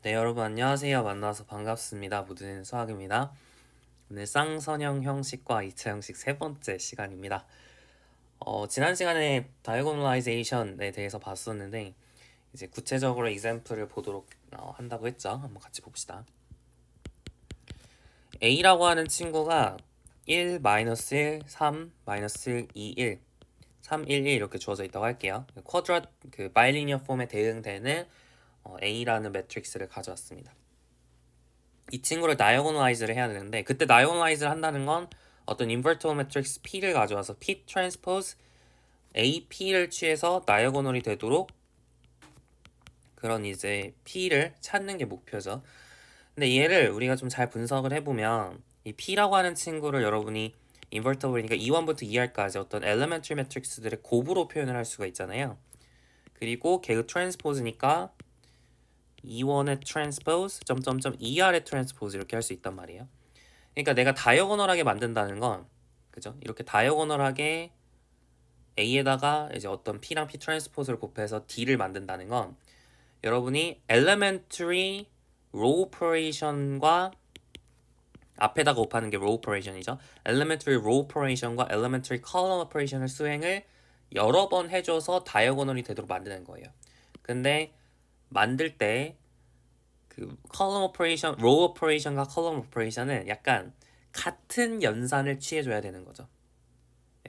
네, 여러분 안녕하세요. 만나서 반갑습니다. 무드는 수학입니다. 오늘 쌍선형 형식과 2차 형식 세 번째 시간입니다. 지난 시간에 다이고널라이제이션에 대해서 봤었는데 이제 구체적으로 example을 보도록 한다고 했죠. 한번 같이 봅시다. A라고 하는 친구가 1, 마이너스 1, 3, 마이너스 1, 2, 1, 3, 1, 1 이렇게 주어져 있다고 할게요. 쿼드라 바이리니어 폼에 대응되는 A라는 매트릭스를 가져왔습니다. 이 친구를 다이어고널라이즈를 해야 되는데 그때 다이어고널라이즈를 한다는 건 어떤 인버터 매트릭스 P를 가져와서 P 트랜스포즈 AP를 취해서 다이어고널이 되도록 그런 이제 P를 찾는 게 목표죠. 근데 얘를 우리가 좀 잘 분석을 해보면 이 P라고 하는 친구를 여러분이 인버터블이니까 E1부터 ER까지 어떤 엘리멘터리 매트릭스들의 곱으로 표현을 할 수가 있잖아요. 그리고 걔가 트랜스포즈니까 E1의 트랜스포즈 점점점 ER의 트랜스포즈 이렇게 할 수 있단 말이에요. 그러니까 내가 다이어고널하게 만든다는 건 그죠? 이렇게 다이어고널하게 A에다가 이제 어떤 P랑 P 트랜스포즈를 곱해서 D를 만든다는 건 여러분이 elementary row operation과 앞에다가 곱하는 게 row operation이죠. elementary row operation과 elementary column operation을 수행을 여러 번 해줘서 다이어고널이 되도록 만드는 거예요. 근데 만들 때 그 column operation, row operation과 column operation은 약간 같은 연산을 취해줘야 되는 거죠.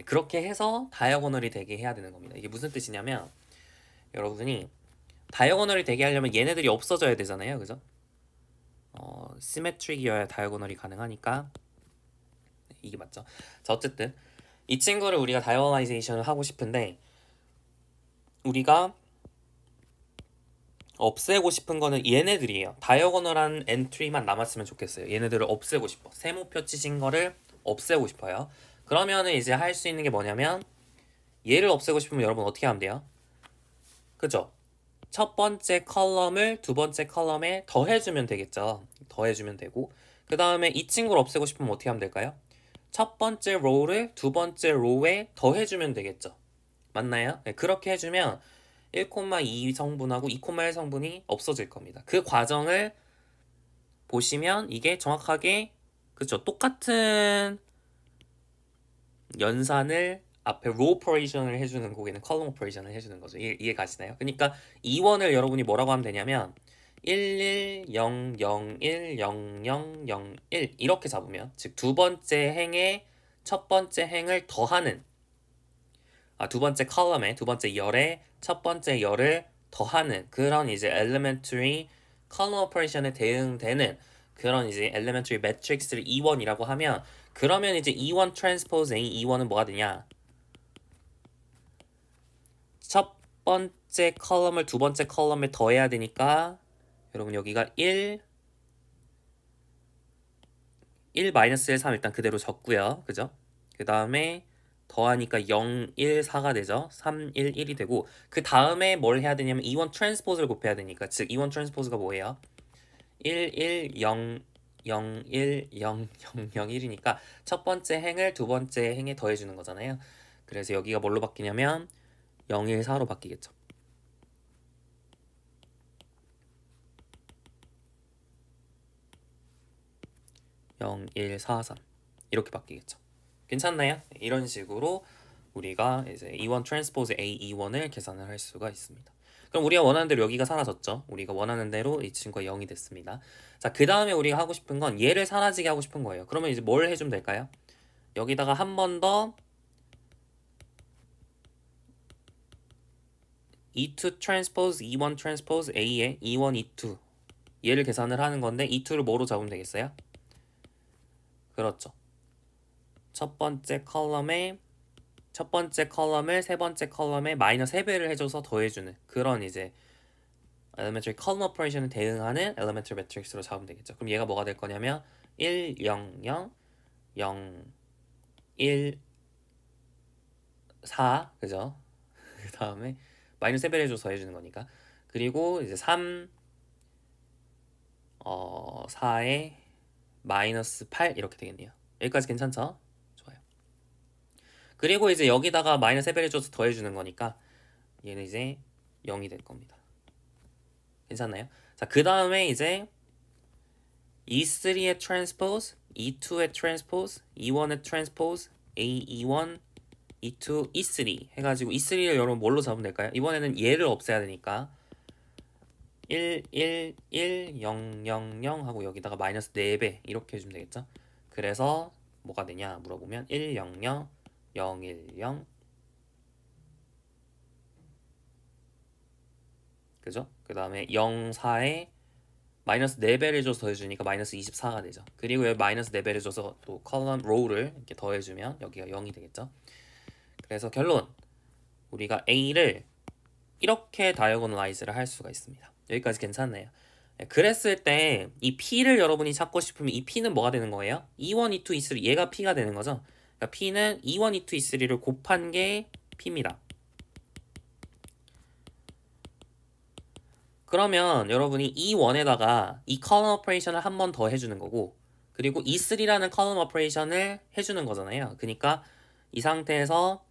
그렇게 해서 다이어고널이 되게 해야 되는 겁니다. 이게 무슨 뜻이냐면 여러분이 다이어고널이 되게 하려면 얘네들이 없어져야 되잖아요. 그죠? 시메트릭이어야 다이어고널이 가능하니까 이게 맞죠. 자, 어쨌든 이 친구를 우리가 다이어고널라이제이션을 하고 싶은데 우리가 없애고 싶은 거는 얘네들이에요. 다이어고널한 엔트리만 남았으면 좋겠어요. 얘네들을 없애고 싶어. 세모표 치신 거를 없애고 싶어요. 그러면은 이제 할 수 있는 게 뭐냐면 얘를 없애고 싶으면 여러분 어떻게 하면 돼요? 그죠? 첫 번째 컬럼을 두 번째 컬럼에 더해주면 되겠죠. 더해주면 되고 그 다음에 이 친구를 없애고 싶으면 어떻게 하면 될까요? 첫 번째 로우를 두 번째 로우에 더해주면 되겠죠. 맞나요? 네, 그렇게 해주면 1,2 성분하고 2,1 성분이 없어질 겁니다. 그 과정을 보시면 이게 정확하게 그쵸 똑같은 연산을 앞에 row operation을 해주는 거기는 column operation을 해주는 거죠. 이해 가시나요? 그러니까 E1을 여러분이 뭐라고 하면 되냐면 1100100001 이렇게 잡으면 즉 두 번째 행에 첫 번째 행을 더하는 두 번째 컬럼에 두 번째 열에 첫 번째 열을 더하는 그런 이제 elementary column operation에 대응되는 그런 이제 elementary matrix를 E1이라고 하면 그러면 이제 E1 transpose A E1은 뭐가 되냐? 첫 번째 컬럼을 두 번째 컬럼에 더해야 되니까 여러분 여기가 1 마이너스 1, 3 일단 그대로 적고요. 그죠? 그 다음에 더하니까 0, 1, 4가 되죠. 3, 1, 1이 되고 그 다음에 뭘 해야 되냐면 E1 트랜스포즈를 곱해야 되니까 즉 E1 트랜스포즈가 뭐예요? 1, 1, 0, 0, 1, 0, 0, 0, 1이니까 첫 번째 행을 두 번째 행에 더해주는 거잖아요. 그래서 여기가 뭘로 바뀌냐면 0, 1, 4로 바뀌겠죠. 0, 1, 4, 3 이렇게 바뀌겠죠. 괜찮나요? 이런 식으로 우리가 이제 E1 트랜스포즈 A E1을 계산을 할 수가 있습니다. 그럼 우리가 원하는 대로 여기가 사라졌죠. 우리가 원하는 대로 이 친구가 0이 됐습니다. 자, 그 다음에 우리가 하고 싶은 건 얘를 사라지게 하고 싶은 거예요. 그러면 이제 뭘 해주면 될까요? 여기다가 한 번 더 E2 트랜스포즈 E1 트랜스포즈 A의 E1 E2 얘를 계산을 하는 건데 E2를 뭐로 잡으면 되겠어요? 그렇죠. 첫 번째 컬럼에 첫 번째 컬럼을 세 번째 컬럼에 마이너스 3배를 해줘서 더해주는 그런 이제 elementary column operation에 대응하는 elementary matrix로 잡으면 되겠죠. 그럼 얘가 뭐가 될 거냐면 1, 0, 0, 0, 1, 4 그죠? 그 다음에 마이너스 3배를 해줘서 더해주는 거니까 그리고 이제 3, 4에 마이너스 8 이렇게 되겠네요. 여기까지 괜찮죠? 좋아요. 그리고 이제 여기다가 마이너스 3배를 해줘서 더해주는 거니까 얘는 이제 0이 될 겁니다. 괜찮나요? 자, 그 다음에 이제 E3의 트랜스포즈, E2의 트랜스포즈, E1의 트랜스포즈, A21, E2, E3 해가지고 E3를 여러분 뭘로 잡으면 될까요? 이번에는 얘를 없애야 되니까 1, 1, 1, 0, 0, 0 하고 여기다가 마이너스 4배 이렇게 해주면 되겠죠? 그래서 뭐가 되냐 물어보면 1, 0, 0, 0, 1, 0 그죠? 그 다음에 0, 4에 마이너스 4배를 줘서 더해주니까 마이너스 24가 되죠. 그리고 여기 마이너스 4배를 줘서 또 컬럼 로우를 이렇게 더해주면 여기가 0이 되겠죠. 그래서 결론 우리가 A를 이렇게 다이어고널라이즈를 할 수가 있습니다. 여기까지 괜찮네요. 그랬을 때 이 P를 여러분이 찾고 싶으면 이 P는 뭐가 되는 거예요? E1, E2, E3 얘가 P가 되는 거죠. 그러니까 P는 E1, E2, E3를 곱한 게 P입니다. 그러면 여러분이 E1에다가 이 컬럼 오퍼레이션을 한 번 더 해주는 거고 그리고 E3라는 컬럼 오퍼레이션을 해주는 거잖아요. 그러니까 이 상태에서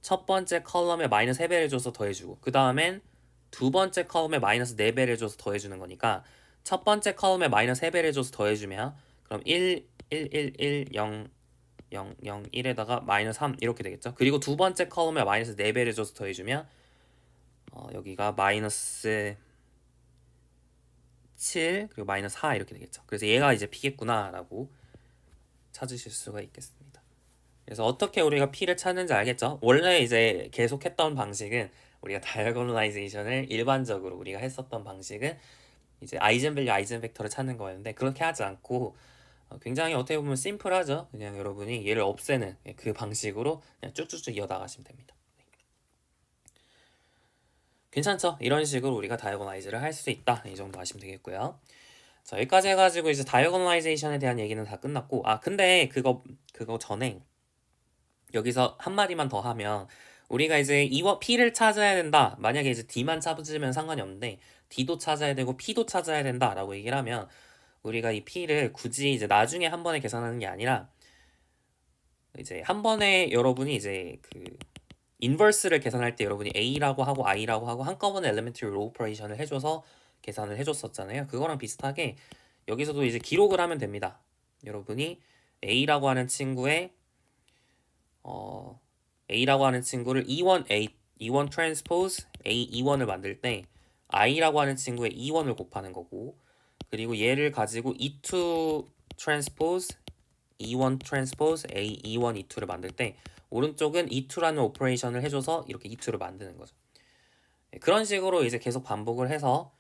첫 번째 컬럼에 마이너스 3배를 줘서 더해주고 그 다음엔 두 번째 컬럼에 마이너스 4배를 줘서 더해주는 거니까 첫 번째 컬럼에 마이너스 3배를 줘서 더해주면 그럼 1, 1, 1, 1, 0, 0, 0, 1에다가 마이너스 3 이렇게 되겠죠. 그리고 두 번째 컬럼에 마이너스 4배를 줘서 더해주면 여기가 마이너스 7 그리고 마이너스 4 이렇게 되겠죠. 그래서 얘가 이제 P겠구나 라고 찾으실 수가 있겠습니다. 그래서 어떻게 우리가 P를 찾는지 알겠죠? 원래 이제 계속했던 방식은 우리가 다이어고널라이제이션을 일반적으로 우리가 했었던 방식은 이제 아이젠밸류, 아이젠벡터를 찾는 거였는데 그렇게 하지 않고 굉장히 어떻게 보면 심플하죠. 그냥 여러분이 얘를 없애는 그 방식으로 그냥 쭉쭉쭉 이어나가시면 됩니다. 괜찮죠? 이런 식으로 우리가 다이어고널라이즈를 할 수 있다. 이 정도 아시면 되겠고요. 자, 여기까지 해가지고 이제 다이어고널라이제이션에 대한 얘기는 다 끝났고 근데 그거 전에 여기서 한마디만 더 하면 우리가 이제 P를 찾아야 된다. 만약에 이제 D만 찾으면 상관이 없는데 D도 찾아야 되고 P도 찾아야 된다라고 얘기를 하면 우리가 이 P를 굳이 이제 나중에 한 번에 계산하는 게 아니라 이제 한 번에 여러분이 이제 그 인버스를 계산할 때 여러분이 A라고 하고 I라고 하고 한꺼번에 엘리멘터리 로우 오퍼레이션을 해줘서 계산을 해줬었잖아요. 그거랑 비슷하게 여기서도 이제 기록을 하면 됩니다. 여러분이 A라고 하는 친구의 A라고 하는 친구를 E1 트랜스포즈 A21을 만들 때 I라고 하는 친구의 E1을 곱하는 거고 그리고 얘를 가지고 E2 트랜스포즈 E1 트랜스포즈 A21 E2를 만들 때 오른쪽은 E2라는 오퍼레이션을 해줘서 이렇게 E2를 만드는 거죠. 그런 식으로 이제 계속 반복을 해서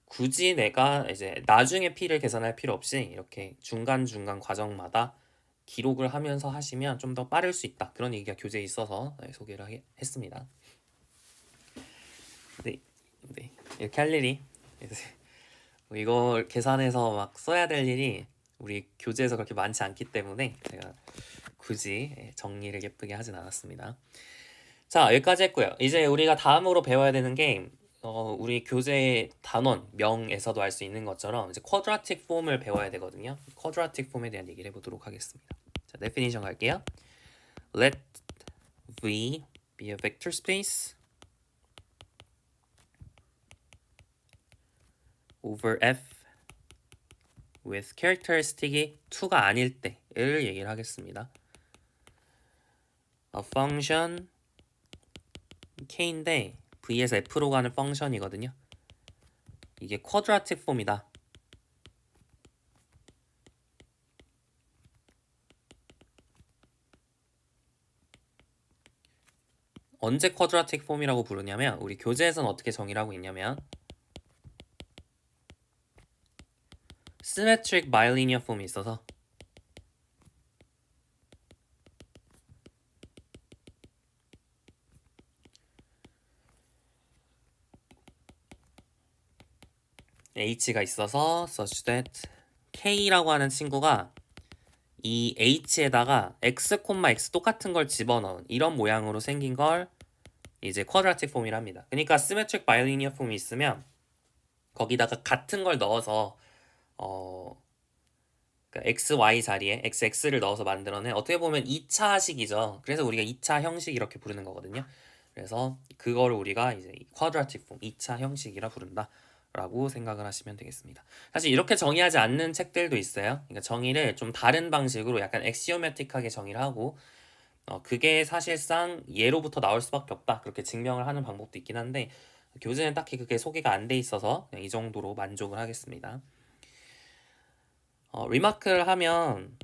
굳이 내가 이제 나중에 P를 계산할 필요 없이 이렇게 중간중간 과정마다 기록을 하면서 하시면 좀 더 빠를 수 있다. 그런 얘기가 교재에 있어서 소개를 했습니다. 네, 이렇게 할 일이 이걸 계산해서 막 써야 될 일이 우리 교재에서 그렇게 많지 않기 때문에 제가 굳이 정리를 예쁘게 하진 않았습니다. 자, 여기까지 했고요. 이제 우리가 다음으로 배워야 되는 게 우리 교재 단원 명에서도 알 수 있는 것처럼 이제 쿼드라틱 폼을 배워야 되거든요. 쿼드라틱 폼에 대한 얘기를 해보도록 하겠습니다. 자, 데피니션 갈게요. Let V be a vector space over F with characteristic이 2가 아닐 때를 얘기를 하겠습니다. A function K인데 V에서 F로 가는 펑션이거든요. 이게 쿼드라틱 폼이다. 언제 쿼드라틱 폼이라고 부르냐면 우리 교재에서는 어떻게 정의를 하고 있냐면 symmetric bilinear 폼이 있어서 H가 있어서 such that K라고 하는 친구가 이 H에다가 X, X 똑같은 걸 집어넣은 이런 모양으로 생긴 걸 이제 쿼드라틱 폼이랍니다. 그러니까 시메트릭 바이리니어 폼이 있으면 거기다가 같은 걸 넣어서 그러니까 x, y 자리에 x, x를 넣어서 만들어낸 어떻게 보면 2차식이죠. 그래서 우리가 2차 형식 이렇게 부르는 거거든요. 그래서 그거를 우리가 이제 쿼드라틱 폼, 2차 형식이라 부른다. 라고 생각을 하시면 되겠습니다. 사실 이렇게 정의하지 않는 책들도 있어요. 그러니까 정의를 좀 다른 방식으로 약간 엑시오매틱하게 정의를 하고 그게 사실상 예로부터 나올 수밖에 없다. 그렇게 증명을 하는 방법도 있긴 한데 교재는 딱히 그게 소개가 안 돼 있어서 그냥 이 정도로 만족을 하겠습니다. 리마크를 하면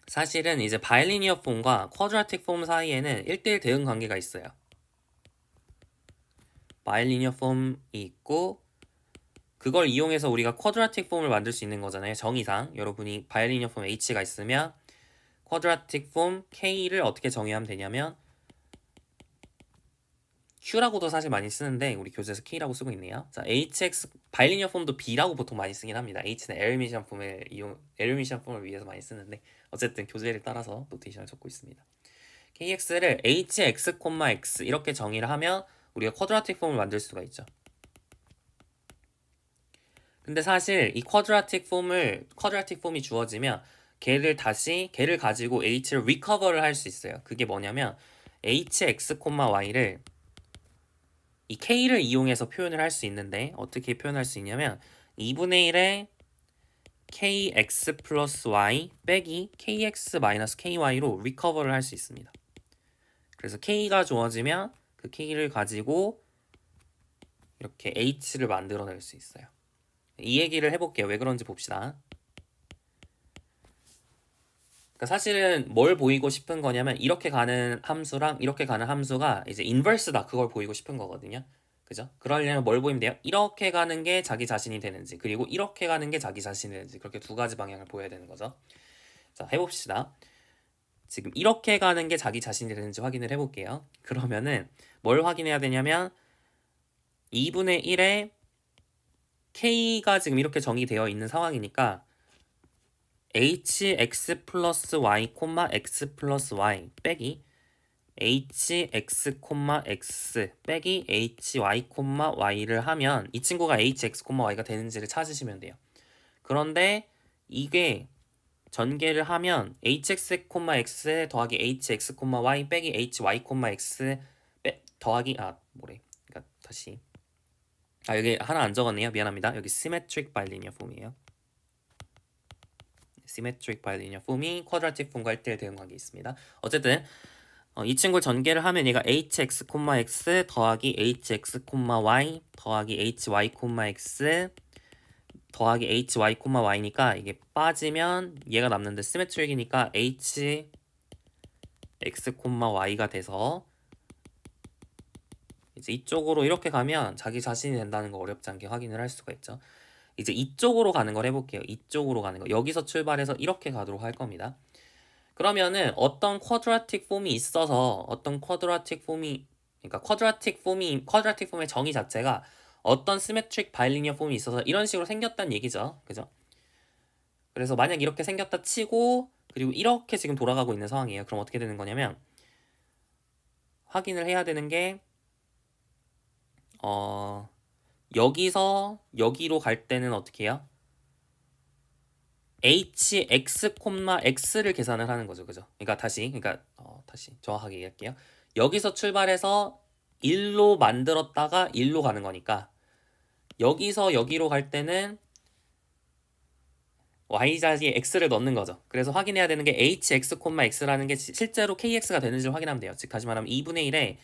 사실은 이제 바이리니어 폼과 쿼드라틱 폼 사이에는 1대1 대응 관계가 있어요. 바이리니어 폼이 있고 그걸 이용해서 우리가 쿼드라틱 폼을 만들 수 있는 거잖아요. 정의상 여러분이 바이리니어 폼 H가 있으면 쿼드라틱 폼 K를 어떻게 정의하면 되냐면 Q라고도 사실 많이 쓰는데 우리 교재에서 K라고 쓰고 있네요. 자, HX 바이리니어 폼도 B라고 보통 많이 쓰긴 합니다. H는 에르미션 폼을 위해서 많이 쓰는데 어쨌든 교재를 따라서 노테이션을 적고 있습니다. KX를 HX, X 이렇게 정의를 하면 우리가 쿼드라틱 폼을 만들 수가 있죠. 근데 사실 이 쿼드라틱 폼이 주어지면 걔를 가지고 H를 리커버를 할 수 있어요. 그게 뭐냐면 HX, Y를 이 K를 이용해서 표현을 할 수 있는데 어떻게 표현할 수 있냐면 2분의 1의 KX 플러스 Y 빼기 KX 마이너스 KY로 리커버를 할 수 있습니다. 그래서 K가 주어지면 그 K를 가지고 이렇게 H를 만들어낼 수 있어요. 이 얘기를 해볼게요. 왜 그런지 봅시다. 그러니까 사실은 뭘 보이고 싶은 거냐면 이렇게 가는 함수랑 이렇게 가는 함수가 이제 인버스다 그걸 보이고 싶은 거거든요. 그죠? 그러려면 뭘 보이면 돼요? 이렇게 가는 게 자기 자신이 되는지 그리고 이렇게 가는 게 자기 자신이 되는지 그렇게 두 가지 방향을 보여야 되는 거죠. 자, 해봅시다. 지금 이렇게 가는 게 자기 자신이 되는지 확인을 해볼게요. 그러면은 뭘 확인해야 되냐면 2분의 1에 K가 지금 이렇게 정의되어 있는 상황이니까 hx 플러스 y, x 플러스 y 빼기 hx, x 빼기 hy, y를 하면 이 친구가 hx, y가 되는지를 찾으시면 돼요. 그런데 이게 전개를 하면 hx, x 더하기 hx, y 빼기 hy, x 더하기 그러니까 다시 여기 하나 안 적었네요. 미안합니다. 여기 symmetric bilinear form이에요. 시메트릭 바이리니어 폼이 쿼드라틱 폼과 1대1 대응 관계 있습니다. 어쨌든 이 친구를 전개를 하면 얘가 hx, x 더하기 hx, y 더하기 hy, x 더하기 hy, y니까 이게 빠지면 얘가 남는데 시메트릭이니까 hx, y가 돼서 이제 이쪽으로 이렇게 가면 자기 자신이 된다는 거 어렵지 않게 확인을 할 수가 있죠. 이제 이쪽으로 가는 걸 해볼게요. 이쪽으로 가는 거. 여기서 출발해서 이렇게 가도록 할 겁니다. 그러면은 어떤 쿼드라틱 폼이 있어서 그러니까 쿼드라틱 폼의 정의 자체가 어떤 시메트릭 바이리니어 폼이 있어서 이런 식으로 생겼다는 얘기죠. 그죠? 그래서 만약 이렇게 생겼다 치고 그리고 이렇게 지금 돌아가고 있는 상황이에요. 그럼 어떻게 되는 거냐면 확인을 해야 되는 게 여기서 여기로 갈 때는 어떻게 해요? hx, x를 계산을 하는 거죠. 그죠? 다시 정확하게 얘기할게요. 여기서 출발해서 1로 만들었다가 1로 가는 거니까 여기서 여기로 갈 때는 y자리에 x를 넣는 거죠. 그래서 확인해야 되는 게 hx, x라는 게 실제로 kx가 되는지 확인하면 돼요. 즉 다시 말하면 2분의 1에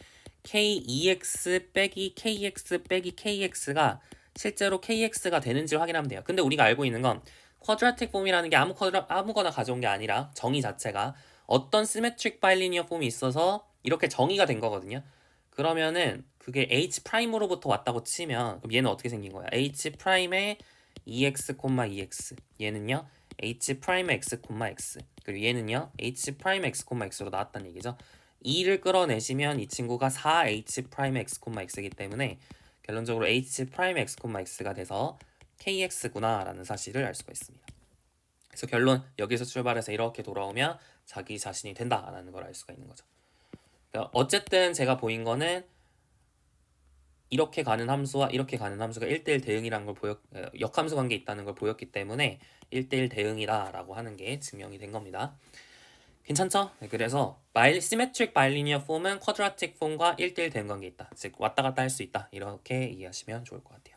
k2x 빼기 kx 빼기 kx가 실제로 kx가 되는지 확인하면 돼요. 근데 우리가 알고 있는 건 쿼드라틱 폼이라는 게 아무거나 가져온 게 아니라 정의 자체가 어떤 시메트릭 바이리니어 폼이 있어서 이렇게 정의가 된 거거든요. 그러면은 그게 H'으로부터 왔다고 치면 그럼 얘는 어떻게 생긴 거야? H'에 EX, EX 얘는요 H'의 X, X 그리고 얘는요 H'의 X, X로 나왔다는 얘기죠. 2를 끌어내시면 이 친구가 4H'의 X, X이기 때문에 결론적으로 H'의 X, X가 돼서 KX구나 라는 사실을 알 수가 있습니다. 그래서 결론 여기서 출발해서 이렇게 돌아오면 자기 자신이 된다라는 걸 알 수가 있는 거죠. 그러니까 어쨌든 제가 보인 거는 이렇게 가는 함수와 이렇게 가는 함수가 1대1 대응이라는 걸 역함수 관계에 있다는 걸 보였기 때문에 1대1 대응이다라고 하는 게 증명이 된 겁니다. 괜찮죠? 네, 그래서 시메트릭 바이리니어 폼은 쿼드라틱 폼과 1대1 대응 관계에 있다. 즉 왔다 갔다 할 수 있다. 이렇게 이해하시면 좋을 것 같아요.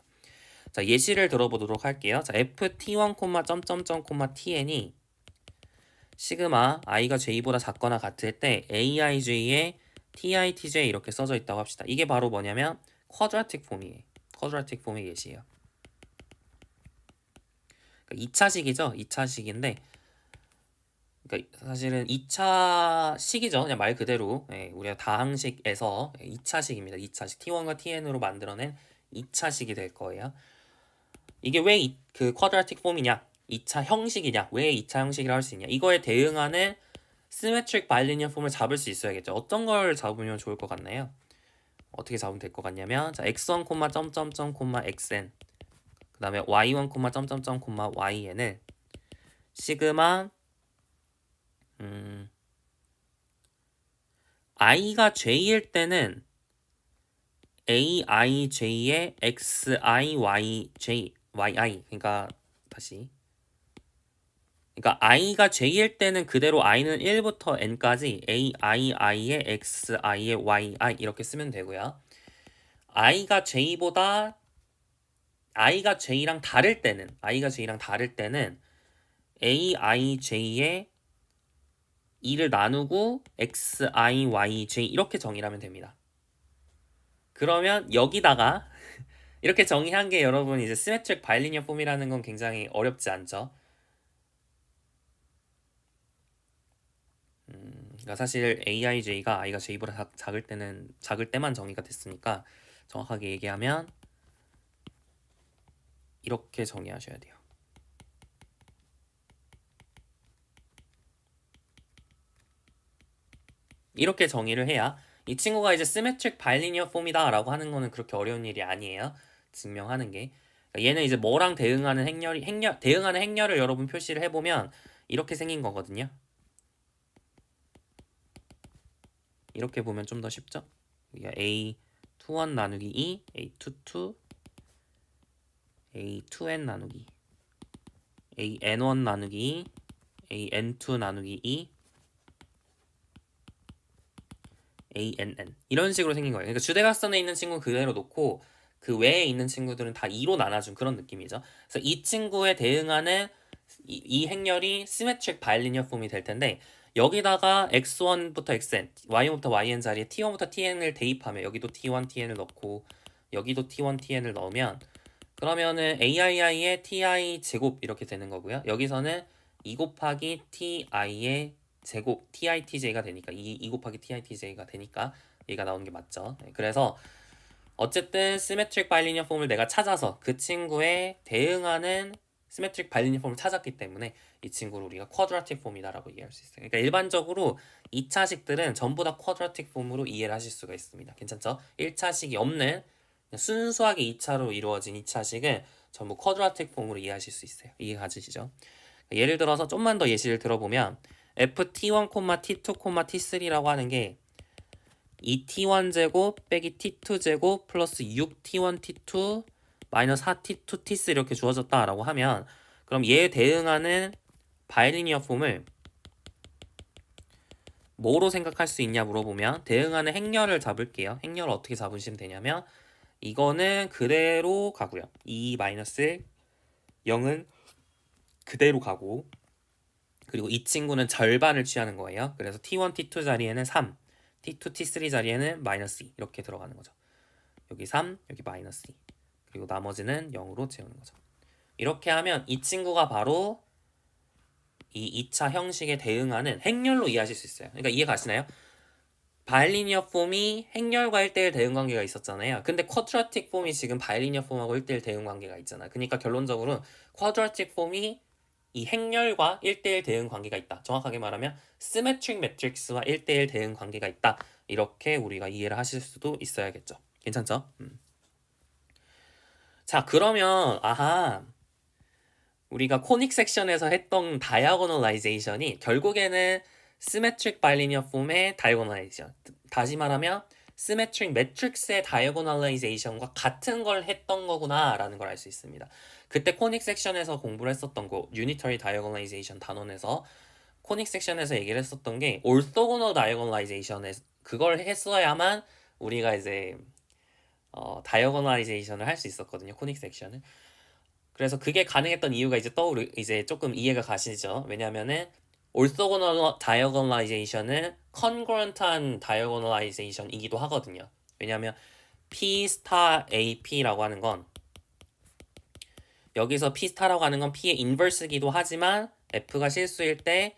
자, 예시를 들어보도록 할게요. 자, ft1, 점점점, tn이 시그마 i가 j보다 작거나 같을 때 aij에 titj 이렇게 써져 있다고 합시다. 이게 바로 뭐냐면 쿼드라틱 폼이에요. 쿼드라틱 폼의 예시예요. 2차식이죠. 2차식인데 그러니까 사실은 2차식이죠. 그냥 말 그대로 우리가 다항식에서 2차식입니다. 2차식 t1과 tn으로 만들어낸 2차식이 될 거예요. 이게 왜 그 쿼드라틱 폼이냐? 2차 형식이냐? 왜 2차 형식이라 할 수 있냐? 이거에 대응하는 시메트릭 바이리니어 폼을 잡을 수 있어야겠죠. 어떤 걸 잡으면 좋을 것 같나요? 어떻게 잡으면 될 것 같냐면 자, x1, 점점점, xn 그 다음에 y1, 점점점, yn을 시그마 i가 j일 때는 aij의 xiyj yi 그러니까 다시 그러니까 i가 j일 때는 그대로 i는 1부터 n까지 aii의 xi의 yi 이렇게 쓰면 되고요. i가 j랑 다를 때는 aij의 2를 나누고 xiyj 이렇게 정의를 하면 됩니다. 그러면 여기다가 이렇게 정의한 게 여러분 이제 시메트릭 바이리니어 폼이라는 건 굉장히 어렵지 않죠? 그러니까 사실 aij가 i가 j보다 작을 때만 정의가 됐으니까 정확하게 얘기하면 이렇게 정의하셔야 돼요. 이렇게 정의를 해야 이 친구가 이제 시메트릭 바이리니어 폼이다 라고 하는 거는 그렇게 어려운 일이 아니에요. 증명하는 게. 그러니까 얘는 이제 뭐랑 대응하는 대응하는 행렬을 여러분 표시를 해보면 이렇게 생긴 거거든요. 이렇게 보면 좀 더 쉽죠? a21 나누기 2, a22, a2n 나누기 an1 나누기 2, an2 나누기 2, ANN 이런 식으로 생긴 거예요. 그러니까 주대각선에 있는 친구는 그대로 놓고 그 외에 있는 친구들은 다 2로 나눠준 그런 느낌이죠. 그래서 이 친구에 대응하는 이 행렬이 시메트릭 바이리니어 폼이 될 텐데 여기다가 x1부터 xn, y1부터 yn 자리에 t1부터 tn을 대입하면 여기도 t1, tn을 넣고 여기도 t1, tn을 넣으면 그러면은 aii의 ti 제곱 이렇게 되는 거고요. 여기서는 2 곱하기 ti의 제곱 TITJ가 되니까 2 곱하기 TITJ가 되니까 얘가 나오는 게 맞죠. 그래서 어쨌든 시메트릭 바이리니어 폼을 내가 찾아서 그 친구에 대응하는 시메트릭 바이리니어 폼을 찾았기 때문에 이 친구를 우리가 쿼드라틱 폼이다라고 이해할 수 있어요. 그러니까 일반적으로 2차식들은 전부 다 쿼드라틱 폼으로 이해를 하실 수가 있습니다. 괜찮죠? 1차식이 없는 순수하게 2차로 이루어진 2차식은 전부 쿼드라틱 폼으로 이해하실 수 있어요. 이해 가지시죠? 예를 들어서 좀만 더 예시를 들어보면 ft1, t2, t3라고 하는 게 2t1 제곱 빼기 t2 제곱 플러스 6t1, t2 마이너스 4t2, t3 이렇게 주어졌다라고 하면 그럼 얘에 대응하는 바이리니어 폼을 뭐로 생각할 수 있냐 물어보면 대응하는 행렬을 잡을게요. 행렬을 어떻게 잡으시면 되냐면 이거는 그대로 가고요. 2-0은 그대로 가고 그리고 이 친구는 절반을 취하는 거예요. 그래서 t1, t2 자리에는 3, t2, t3 자리에는 마이너스 2 이렇게 들어가는 거죠. 여기 3, 여기 마이너스 2 그리고 나머지는 0으로 채우는 거죠. 이렇게 하면 이 친구가 바로 이 2차 형식에 대응하는 행렬로 이해하실 수 있어요. 그러니까 이해 가시나요? 바이리니어 폼이 행렬과 1대1 대응 관계가 있었잖아요. 근데 쿼드라틱 폼이 지금 바이리니어 폼하고 1대1 대응 관계가 있잖아요. 그러니까 결론적으로 쿼드라틱 폼이 이 행렬과 1대1 대응 관계가 있다. 정확하게 말하면 시메트릭 매트릭스와 1대1 대응 관계가 있다. 이렇게 우리가 이해를 하실 수도 있어야겠죠. 괜찮죠? 자, 그러면 우리가 코닉 섹션에서 했던 다이아고널라이제이션이 결국에는 시메트릭 바이리니어 폼의 다이아고널라이제이션. 다시 말하면 시메트릭 매트릭스의 다이아고널라이제이션과 같은 걸 했던 거구나라는 걸 알 수 있습니다. 그때 코닉 섹션에서 공부를 했었던 거 유니터리 다이아고널라이제이션 단원에서 코닉 섹션에서 얘기를 했었던 게 orthogonal diagonalization에 그걸 했어야만 우리가 이제 다이어고널라이제이션을 할 수 있었거든요. 코닉 섹션을. 그래서 그게 가능했던 이유가 이제 조금 이해가 가시죠? 왜냐면은 올소고널 다이어고널라이제이션은 컨그런트한 다이어고널라이제이션이기도 하거든요. 왜냐면 P 스타 AP라고 하는 건 여기서 P 스타라고 하는 건 P의 인버스기도 하지만 F가 실수일 때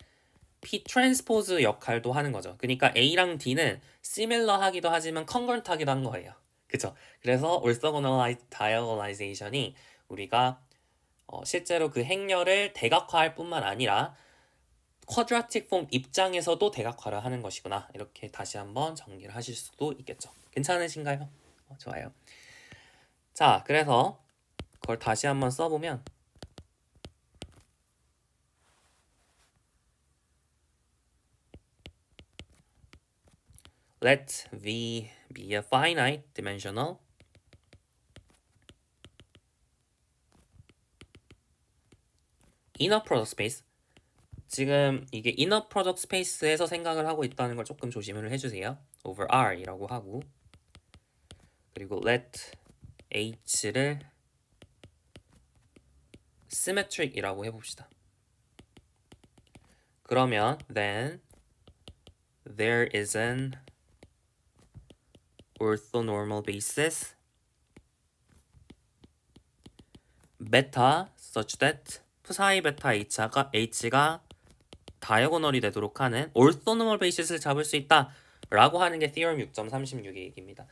P 트랜스포즈 역할도 하는 거죠. 그러니까 A랑 D는 시밀러 하기도 하지만 컨그런트 하기도 한 거예요. 그쵸? 그래서 올소고널 다이어고널라이제이션이 우리가 실제로 그 행렬을 대각화할 뿐만 아니라 쿼드라틱 폼 입장에서도 대각화를 하는 것이구나. 이렇게 다시 한번 정리를 하실 수도 있겠죠. 괜찮으신가요? 좋아요. 자, 그래서 그걸 다시 한번 써보면 Let V be a finite dimensional inner product space. 지금 이게 inner product space에서 생각을 하고 있다는 걸 조금 조심을 해주세요. over R이라고 하고 그리고 let H를 symmetric이라고 해봅시다. 그러면 then there is an orthonormal basis beta such that psi beta h가 다이어고널이 되도록 하는 orthonormal basis를 잡을 수 있다 라고 하는 게 theorem 6.36의 얘기입니다.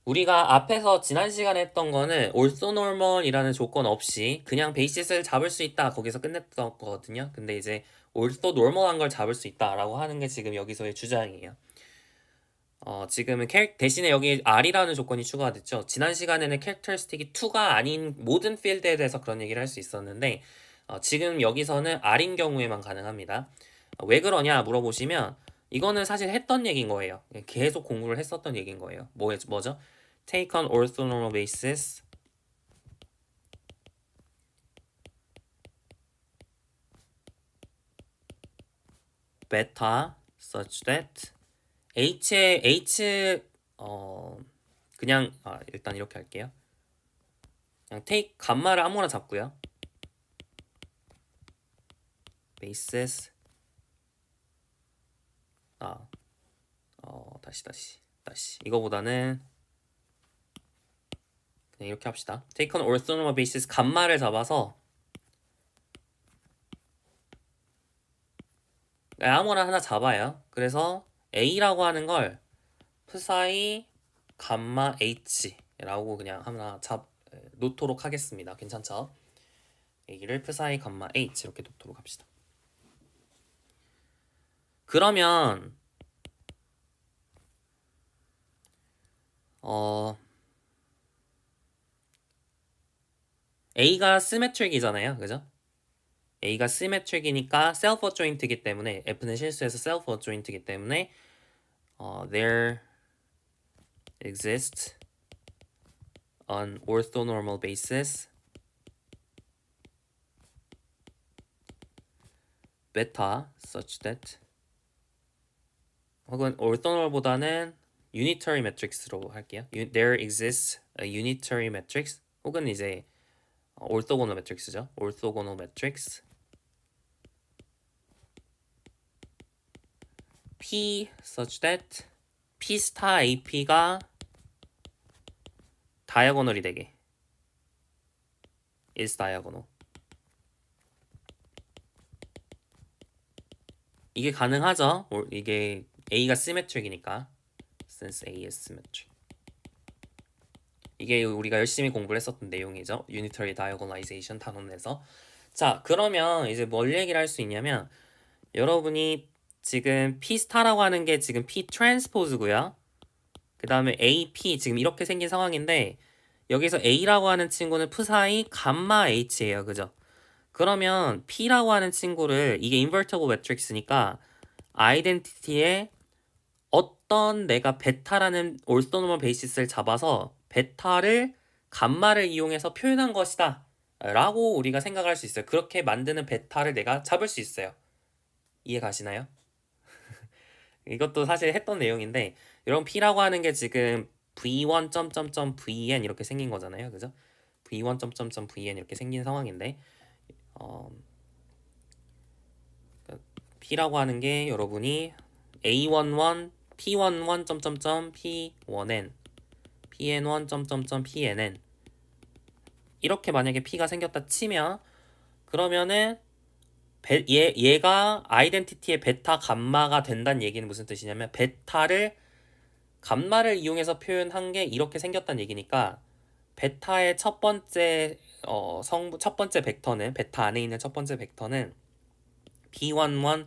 우리가 앞에서 지난 시간에 했던 거는 orthonormal이라는 조건 없이 그냥 베이시스를 잡을 수 있다 거기서 끝냈던 거거든요. 근데 이제 orthonormal한 걸 잡을 수 있다라고 하는 게 지금 여기서의 주장이에요. 지금은 대신에 여기 R이라는 조건이 추가가 됐죠. 지난 시간에는 캐릭터리스틱이 2가 아닌 모든 필드에 대해서 그런 얘기를 할 수 있었는데 지금 여기서는 R인 경우에만 가능합니다. 왜 그러냐 물어보시면 이거는 사실 했던 얘기인 거예요. 계속 공부를 했었던 얘기인 거예요. 뭐죠? Take on orthonormal basis beta such that 그냥 일단 이렇게 할게요. 그냥 take 감마를 아무거나 잡고요. basis 다시 이거보다는 그냥 이렇게 합시다. take on orthonormal basis 감마를 잡아서 아무거나 하나 잡아요. 그래서 A라고 하는 걸 psi 감마 H라고 그냥 하나 놓도록 하겠습니다. 괜찮죠? A를 psi 감마 H 이렇게 놓도록 합시다. 그러면 A가 시메트릭이잖아요. 그죠? A가 시메트릭이니까 self adjoint이기 때문에 F는 실수해서 self adjoint이기 때문에 there exists an orthonormal basis beta such that 혹은 orthonormal보다는 unitary matrix로 할게요. There exists a unitary matrix 혹은 이제 orthogonal matrix죠. orthogonal matrix P such that P 스타 AP가 다이아고널이 되게 is diagonal. 이게 가능하죠. 이게 A가 시메트릭이니까 since A is symmetric. 이게 우리가 열심히 공부를 했었던 내용이죠. unitary diagonalization 단원에서. 자, 그러면 이제 뭘 얘기를 할 수 있냐면 여러분이 지금 P 스타라고 하는 게 지금 P 트랜스포즈고요. 그 다음에 AP 지금 이렇게 생긴 상황인데 여기서 A라고 하는 친구는 psi 감마 H예요. 그죠? 그러면 P라고 하는 친구를 이게 invertible matrix니까 아이덴티티에 어떤 내가 베타라는 orthonormal basis를 잡아서 베타를 감마를 이용해서 표현한 것이다 라고 우리가 생각할 수 있어요. 그렇게 만드는 베타를 내가 잡을 수 있어요. 이해 가시나요? 이것도 사실 했던 내용인데 여러분 P라고 하는 게 지금 v1.vn 이렇게 생긴 거잖아요. 그죠? v1.vn 이렇게 생긴 상황인데 P라고 하는 게 여러분이 A11 P11 P1n PN1 PNN 이렇게 만약에 P가 생겼다 치면 그러면은 얘가 아이덴티티의 베타 감마가 된다는 얘기는 무슨 뜻이냐면 베타를 감마를 이용해서 표현한 게 이렇게 생겼다는 얘기니까 베타의 첫 번째 첫 번째 벡터는 베타 안에 있는 첫 번째 벡터는 P11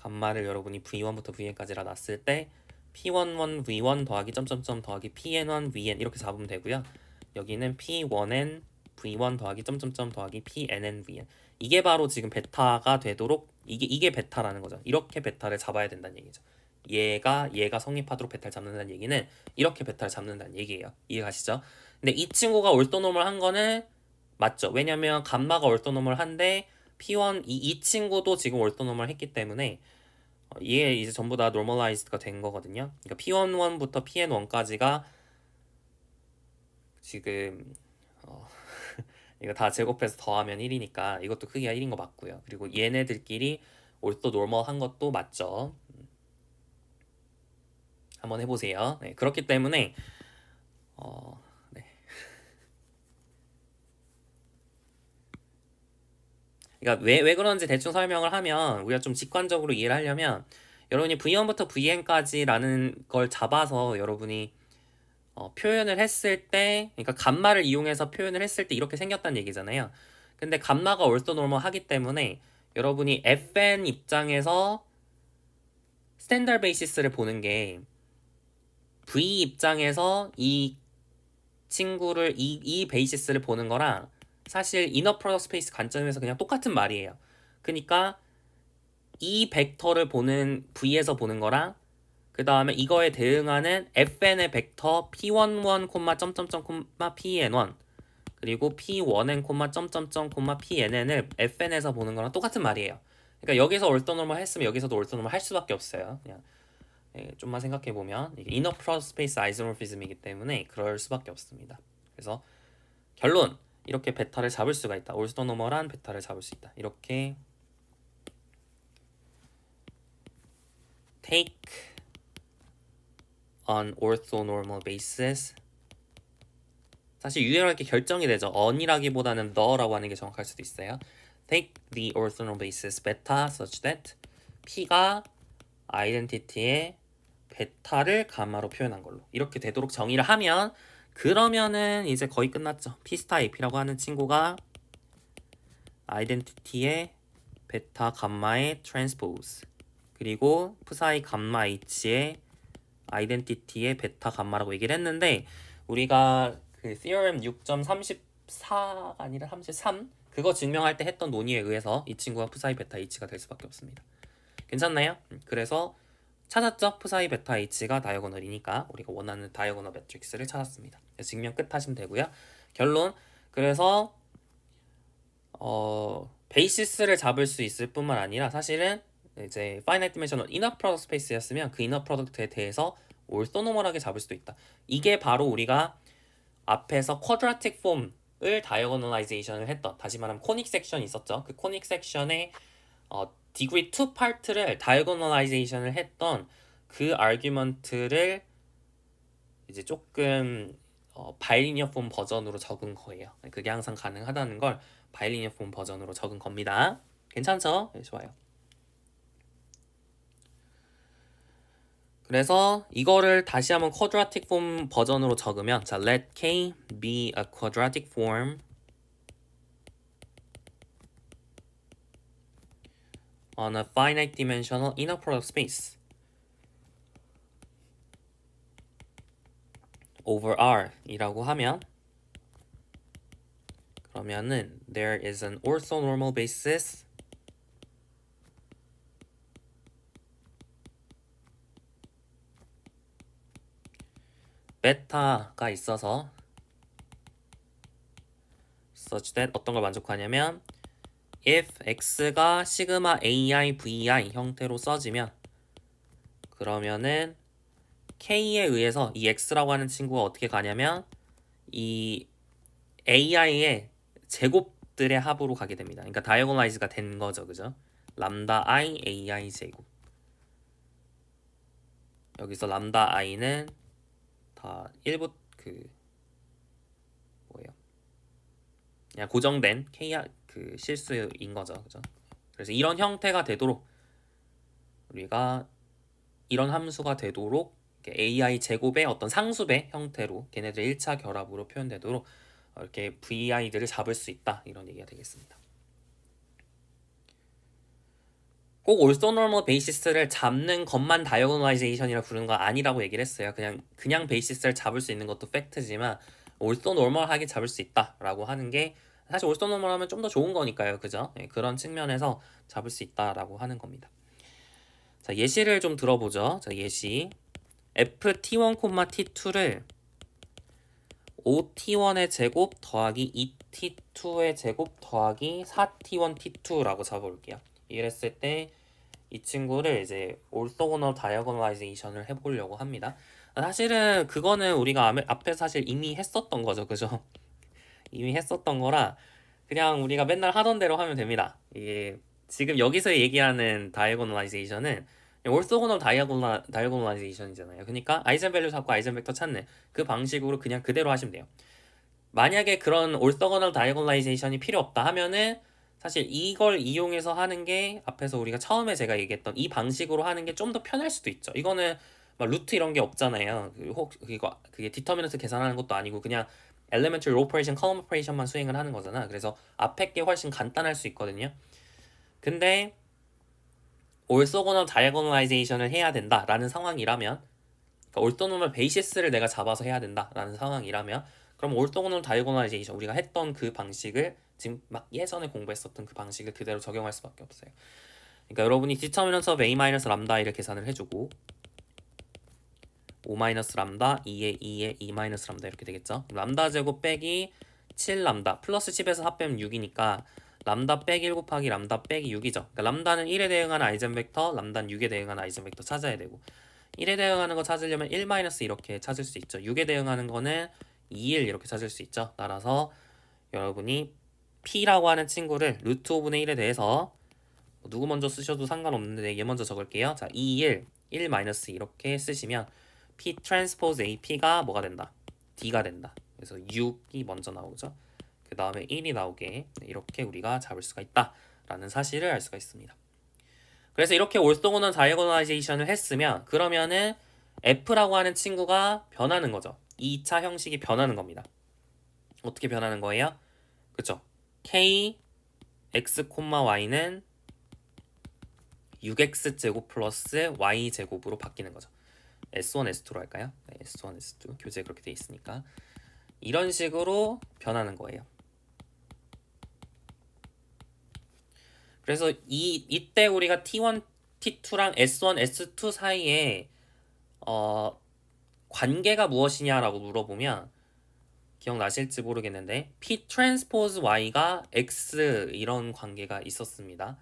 감마를 여러분이 V1부터 Vn까지라 놨을 때 P11 V1 더하기 점점점 더하기 PN1 VN 이렇게 잡으면 되고요. 여기는 P1N V1 더하기 점점점 더하기 PNN VN 이게 바로 지금 베타가 되도록 이게 베타라는 거죠. 이렇게 베타를 잡아야 된다는 얘기죠. 얘가 성립하도록 베타를 잡는다는 얘기는 이렇게 베타를 잡는다는 얘기예요. 이해 가시죠? 근데 이 친구가 올토노멀한 거는 맞죠. 왜냐면 감마가 올토노멀한데 P1 이 친구도 지금 올토노멀 했기 때문에 이게 이제 전부 다 노멀라이즈드가 된 거거든요. 그러니까 P11부터 PN1까지가 지금 이거 다 제곱해서 더하면 1이니까 이것도 크기가 1인 거 맞고요. 그리고 얘네들끼리 올토 노멀한 것도 맞죠. 한번 해보세요. 네, 그렇기 때문에 네. 그러니까 왜 그런지 대충 설명을 하면 우리가 좀 직관적으로 이해를 하려면 여러분이 V1부터 Vn까지라는 걸 잡아서 여러분이 표현을 했을 때 그러니까 감마를 이용해서 표현을 했을 때 이렇게 생겼다는 얘기잖아요. 근데 감마가 올토노멀 하기 때문에 여러분이 fn 입장에서 스탠다드 베이시스를 보는 게 v 입장에서 이 친구를 이 베이시스를 보는 거랑 사실 이너 프로덕트 스페이스 관점에서 그냥 똑같은 말이에요. 그러니까 이 벡터를 보는 v에서 보는 거랑 그 다음에 이거에 대응하는 fn의 벡터 p11, 점점점, pn1 그리고 p1n, 점점점, pnn을 fn에서 보는 거랑 똑같은 말이에요. 그러니까 여기서 올토노멀 했으면 여기서도 올토노멀 할 수밖에 없어요. 그냥 좀만 생각해 보면 이게 이너 프로덕트 스페이스 아이소모피즘이기 때문에 그럴 수밖에 없습니다. 그래서 결론 이렇게 베타를 잡을 수가 있다. 올토노멀한 베타를 잡을 수 있다. 이렇게 take on orthonormal basis 사실 유일하게 결정이 되죠. on이라기보다는 the라고 하는 게 정확할 수도 있어요. take the orthonormal basis beta such that P가 아이덴티티의 베타를 감마로 표현한 걸로 이렇게 되도록 정의를 하면 그러면은 이제 거의 끝났죠. P 스타 AP라고 하는 친구가 아이덴티티의 베타 감마의 트랜스포즈 그리고 프사이 감마 H의 아이덴티티의 베타 감마라고 얘기를 했는데 우리가 그 theorem 6.34가 아니라 33 그거 증명할 때 했던 논의에 의해서 이 친구가 프사이 베타 H가 될 수밖에 없습니다. 괜찮나요? 그래서 찾았죠? 프사이 베타 H가 다이어고널이니까 우리가 원하는 다이어고널 매트릭스를 찾았습니다. 증명 끝 하시면 되고요. 결론 그래서 베이시스를 잡을 수 있을 뿐만 아니라 사실은 이제 파이나이트 디멘셔널 이너 프로덕트 스페이스였으면 그 이너 프로덕트에 대해서 올소노멀하게 잡을 수도 있다. 이게 바로 우리가 앞에서 쿼드라틱 폼을 다이어고널라이제이션을 했던 다시 말하면 코닉 섹션이 있었죠. 그 코닉 섹션의 디그리 2 파트를 다이어고널라이제이션을 했던 그 아규먼트를 이제 조금 바이리니어 폼 버전으로 적은 거예요. 그게 항상 가능하다는 걸 바이리니어 폼 버전으로 적은 겁니다. 괜찮죠? 네, 좋아요. 그래서 이거를 다시 한번 quadratic form 버전으로 적으면 자, let K be a quadratic form on a finite dimensional inner product space over R 이라고 하면 그러면은 there is an orthonormal basis 베타가 있어서 such that 어떤 걸 만족하냐면 if x가 시그마 ai vi 형태로 써지면 그러면은 K에 의해서 이 X라고 하는 친구가 어떻게 가냐면 이 AI의 제곱들의 합으로 가게 됩니다. 그러니까 다이어고널라이즈가 된 거죠. 그죠? 람다 I AI 제곱. 여기서 람다 i는 다 1부 뭐예요? 그냥 고정된 k 그 실수인 거죠. 그죠? 그래서 이런 형태가 되도록 우리가 이런 함수가 되도록 AI 제곱의 어떤 상수배 형태로 걔네들 1차 결합으로 표현되도록 이렇게 VI들을 잡을 수 있다. 이런 얘기가 되겠습니다. 꼭 orthonormal basis를 잡는 것만 diagonalization이라 부르는 거 아니라고 얘기를 했어요. 그냥 basis를 잡을 수 있는 것도 팩트지만 orthonormal하게 잡을 수 있다라고 하는 게 사실 orthonormal하면 좀 더 좋은 거니까요. 그죠? 네, 그런 측면에서 잡을 수 있다라고 하는 겁니다. 자, 예시를 좀 들어보죠. 자, 예시 ft1, t2를 5t1의 제곱 더하기 2t2의 제곱 더하기 4t1, t2라고 잡아볼게요. 이랬을 때 이 친구를 이제 orthogonal diagonalization을 해보려고 합니다. 사실은 그거는 우리가 앞에 사실 이미 했었던 거죠. 그죠? 이미 했었던 거라 그냥 우리가 맨날 하던 대로 하면 됩니다. 이게 지금 여기서 얘기하는 diagonalization은 orthogonal diagonalization이잖아요. 그러니까 아이젠밸류 잡고 아이젠벡터 찾는 그 방식으로 그냥 그대로 하시면 돼요. 만약에 그런 orthogonal diagonalization이 필요 없다 하면은 사실 이걸 이용해서 하는 게 앞에서 우리가 처음에 제가 얘기했던 이 방식으로 하는 게 좀 더 편할 수도 있죠. 이거는 막 루트 이런 게 없잖아요. 그게 디터미넌트 계산하는 것도 아니고 그냥 elementary row operation, column operation만 수행을 하는 거잖아. 그래서 앞에 게 훨씬 간단할 수 있거든요. 근데 orthogonal diagonalization을 해야 된다라는 상황이라면, 그러니까 orthonormal basis를 내가 잡아서 해야 된다라는 상황이라면, 그럼 orthogonal diagonalization 우리가 했던 그 방식을 지금 막 예전에 공부했었던 그 방식을 그대로 적용할 수밖에 없어요. 그러니까 여러분이 determinant of a-람다를 계산을 해주고 5-람다 2에 2에 2-람다 이렇게 되겠죠. 람다 제곱 빼기 7람다 플러스 10에서 합 빼면 6이니까 람다 빼기 1 곱하기 람다 빼기 6이죠. 그러니까 람다는 1에 대응하는 아이젠벡터, 람다는 6에 대응하는 아이젠벡터 찾아야 되고 1에 대응하는 거 찾으려면 1 마이너스 이렇게 찾을 수 있죠. 6에 대응하는 거는 2, 1 이렇게 찾을 수 있죠. 따라서 여러분이 P라고 하는 친구를 루트 5분의 1에 대해서 누구 먼저 쓰셔도 상관없는데 얘 먼저 적을게요. 자, 2, 1 마이너스 이렇게 쓰시면 P 트랜스포즈 AP가 뭐가 된다? D가 된다. 그래서 6이 먼저 나오죠. 그 다음에 1이 나오게 이렇게 우리가 잡을 수가 있다라는 사실을 알 수가 있습니다. 그래서 이렇게 orthogonal diagonalization을 했으면 그러면은 F라고 하는 친구가 변하는 거죠. 2차 형식이 변하는 겁니다. 어떻게 변하는 거예요? 그쵸? K, X, Y는 6X제곱 플러스 Y제곱으로 바뀌는 거죠. S1, S2로 할까요? 네, S1, S2 교재 그렇게 돼 있으니까 이런 식으로 변하는 거예요. 그래서 이때 우리가 T1, T2랑 S1, S2 사이에 관계가 무엇이냐라고 물어보면 기억나실지 모르겠는데 P 트랜스포즈 Y가 X 이런 관계가 있었습니다.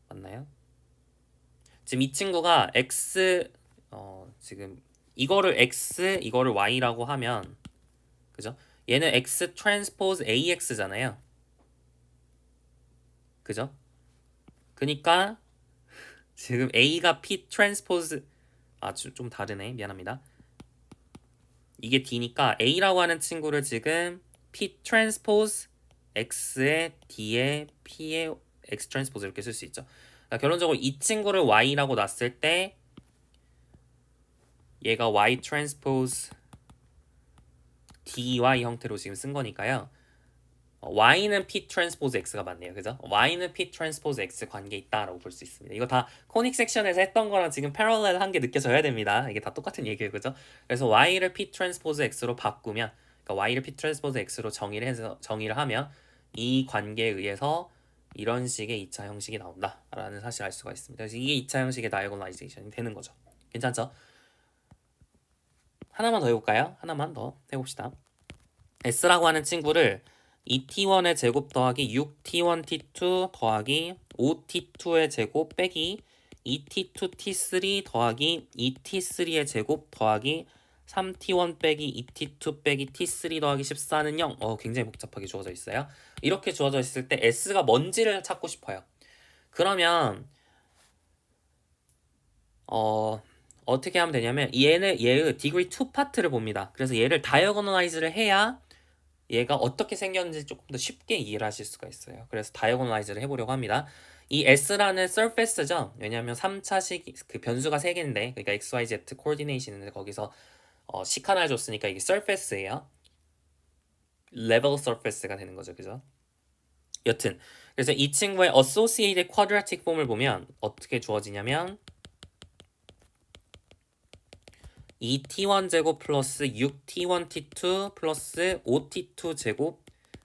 맞나요? 지금 이 친구가 X 지금 이거를 X 이거를 Y라고 하면 그죠? 얘는 X 트랜스포즈 AX잖아요. 그죠? 그니까 지금 A가 P 트랜스포즈 좀 다르네. 미안합니다. 이게 D니까 A라고 하는 친구를 지금 P 트랜스포즈 X의 D의 P의 X 트랜스포즈 이렇게 쓸 수 있죠. 그러니까 결론적으로 이 친구를 Y라고 놨을 때 얘가 Y 트랜스포즈 DY 형태로 지금 쓴 거니까요. Y는 P 트랜스포즈 X가 맞네요. 그죠? Y는 P 트랜스포즈 X 관계 있다라고 볼 수 있습니다. 이거 다 코닉 섹션에서 했던 거랑 지금 패러렐 한 게 느껴져야 됩니다. 이게 다 똑같은 얘기예요. 그죠? 그래서 Y를 P 트랜스포즈 X로 바꾸면 그러니까 Y를 P 트랜스포즈 X로 정의를 하면 이 관계에 의해서 이런 식의 2차 형식이 나온다라는 사실을 알 수가 있습니다. 그래서 이게 2차 형식의 다이어고널라이제이션이 되는 거죠. 괜찮죠? 하나만 더 해볼까요? 하나만 더 해봅시다. S라고 하는 친구를 2t1의 제곱 더하기 6t1 t2 더하기 5t2의 제곱 빼기 2t2 t3 더하기 2t3의 제곱 더하기 3t1 빼기 2t2 빼기 t3 더하기 14는 0. 굉장히 복잡하게 주어져 있어요. 이렇게 주어져 있을 때 s가 뭔지를 찾고 싶어요. 그러면 어떻게 하면 되냐면 얘의 degree 2 파트를 봅니다. 그래서 얘를 diagonalize를 해야 얘가 어떻게 생겼는지 조금 더 쉽게 이해를 하실 수가 있어요. 그래서 diagonalize를 해보려고 합니다. 이 S라는 surface죠. 왜냐하면 3차식 그 변수가 3개인데 그러니까 x, y, z coordinate인데 거기서 식 하나 줬으니까 이게 surface예요. level surface가 되는 거죠. 그죠? 여튼 그래서 이 친구의 associated quadratic form을 보면 어떻게 주어지냐면 2t1 제곱 플러스 6t1 t2 플러스 5t2 제곱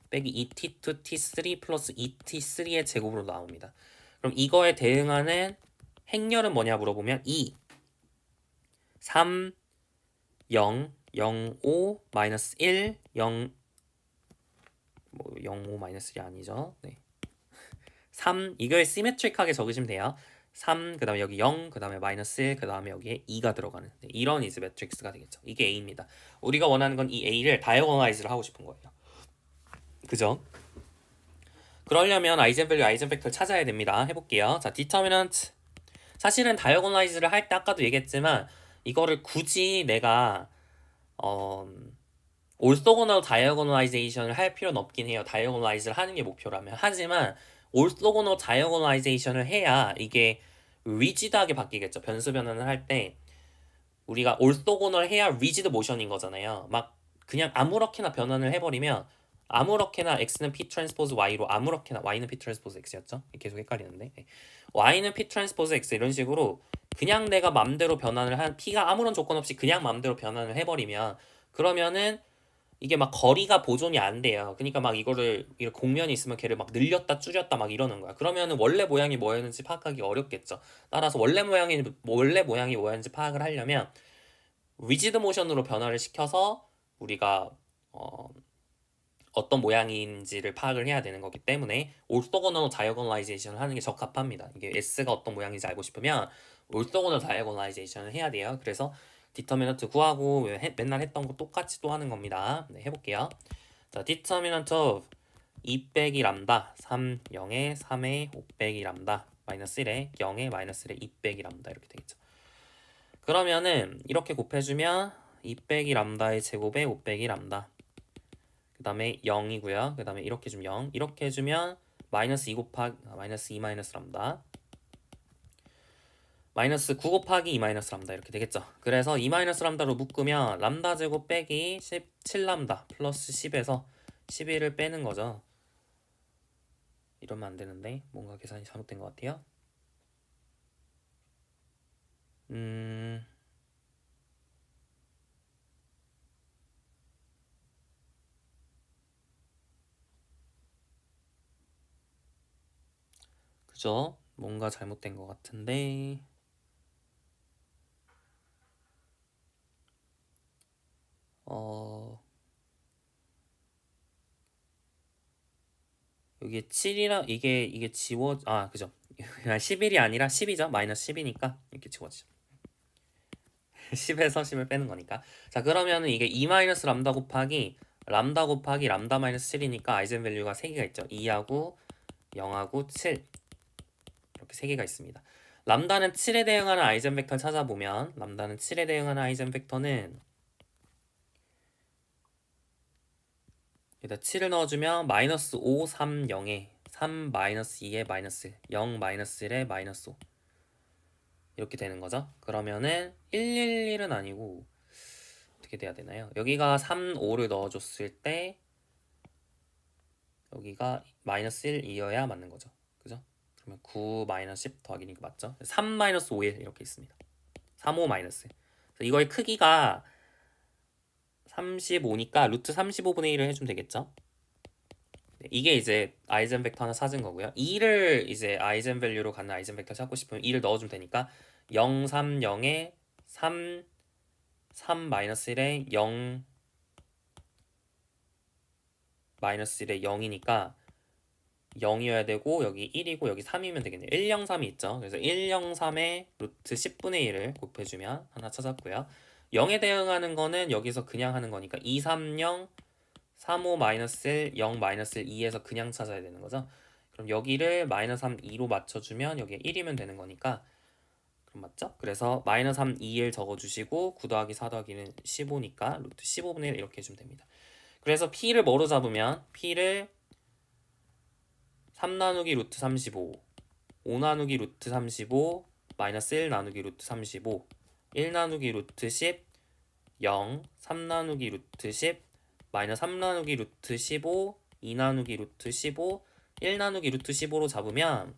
빼기 2t2 t3 플러스 2t3의 제곱으로 나옵니다. 그럼 이거에 대응하는 행렬은 뭐냐 물어보면 2, 3, 0, 0, 5, 마이너스 1, 0, 0, 5 마이너스 1이 아니죠. 네. 3, 이걸 시메트릭하게 적으시면 돼요. 3, 그 다음에 여기 0, 그 다음에 마이너스 1, 그 다음에 여기에 2가 들어가는 이런 이즈 매트릭스가 되겠죠. 이게 A입니다. 우리가 원하는 건 이 A를 다이어고널라이즈를 하고 싶은 거예요. 그죠? 그러려면 아이젠밸류, 아이젠벡터를 찾아야 됩니다. 해볼게요. 자, 디터미넌트. 사실은 다이어고널라이즈를 할 때 아까도 얘기했지만 이거를 굳이 내가 올소고널 다이어고널라이제이션을 할 필요는 없긴 해요. 다이어고널라이즈를 하는 게 목표라면. 하지만 올소고널 다이어고널라이제이션을 해야 이게 리지드하게 바뀌겠죠. 변수 변환을 할 때 우리가 올소고널 해야 리지드 모션인 거잖아요. 막 그냥 아무렇게나 변환을 해버리면 아무렇게나 x는 p 트랜스포즈 y로 아무렇게나 y는 p 트랜스포즈 x였죠. 계속 헷갈리는데 y는 p 트랜스포즈 x 이런 식으로 그냥 내가 맘대로 변환을 한 p가 아무런 조건 없이 그냥 맘대로 변환을 해버리면 그러면은 이게 막 거리가 보존이 안 돼요. 그러니까 막 이거를 이렇게 공면이 있으면 걔를 막 늘렸다 줄였다 막 이러는 거야. 그러면은 원래 모양이 뭐였는지 파악하기 어렵겠죠. 따라서 원래 모양이 뭐였는지 파악을 하려면 리지드 모션으로 변화를 시켜서 우리가 어떤 모양인지를 파악을 해야 되는 거기 때문에 올소고널 다이어고널라이제이션을 하는 게 적합합니다. 이게 S가 어떤 모양인지 알고 싶으면 올소고널 다이어고널라이제이션을 해야 돼요. 그래서 디터미넌트 구하고 맨날 했던 거 똑같이 또 하는 겁니다. 네, 해볼게요. 자, 디터미넌트 of 2 빼기 람다 3, 0에 3에 5 빼기 람다 마이너스 1에 0에 마이너스 1에 2 빼기 람다 이렇게 되겠죠. 그러면은 이렇게 곱해주면 2 빼기 람다의 제곱에 5 빼기 람다 그 다음에 0이고요. 그 다음에 이렇게 해주면 0 이렇게 해주면 마이너스 2 곱하기 마이너스 2 마이너스 람다 마이너스 9 곱하기 2 마이너스 람다 이렇게 되겠죠. 그래서 2 마이너스 람다로 묶으면 람다 제곱 빼기 17 람다 플러스 10에서 11을 빼는 거죠. 이러면 안 되는데 뭔가 계산이 잘못된 것 같아요. 그죠? 뭔가 잘못된 것 같은데 여기 7이랑 이게 그죠? 그냥 11이 아니라 10이죠. 마이너스 10이니까 이렇게 지워지죠. 10에서 10을 빼는 거니까. 자, 그러면은 이게 2 마이너스 람다 곱하기 람다 마이너스 7이니까 아이젠밸류가 3개가 있죠. 2하고 0하고 7 이렇게 3개가 있습니다. 람다는 7에 대응하는 아이젠벡터를 찾아보면 람다는 7에 대응하는 아이젠벡터는 여기다 7을 넣어주면 마이너스 5, 3, 0에 3 마이너스 2에 마이너스 0 마이너스 1에 마이너스 5 이렇게 되는 거죠. 그러면은 111은 아니고 어떻게 돼야 되나요? 여기가 3, 5를 넣어줬을 때 여기가 마이너스 1이어야 맞는 거죠. 그죠? 그러면 9 마이너스 10 더하기니까 맞죠? 3 마이너스 5 1 이렇게 있습니다. 3, 5 마이너스. 이거의 크기가 35니까 루트 35분의 1을 해주면 되겠죠? 네, 이게 이제 아이젠벡터 하나 찾은 거고요. 2를 이제 아이젠밸류로 갖는 아이젠벡터 찾고 싶으면 2를 넣어주면 되니까 0, 3, 0에 3, 3 마이너스 1에 0 마이너스 1에 0이니까 0이어야 되고 여기 1이고 여기 3이면 되겠네요. 103이 있죠. 그래서 103에 루트 10분의 1을 곱해주면 하나 찾았고요. 0에 대응하는 거는 여기서 그냥 하는 거니까 230 35 마이너스 1 0 마이너스 2에서 그냥 찾아야 되는 거죠. 그럼 여기를 마이너스 3 2로 맞춰주면 여기에 1이면 되는 거니까 그럼 맞죠? 그래서 마이너스 3 2를 적어주시고 9 더하기 4 더하기는 15니까 루트 15분의 1 이렇게 해주면 됩니다. 그래서 P를 뭐로 잡으면 P를 3 나누기 루트 35 5 나누기 루트 35 마이너스 1 나누기 루트 35 1 나누기 루트 10 0 3 나누기 루트 10 마이너스 3 나누기 루트 15 2 나누기 루트 15 1 나누기 루트 15로 잡으면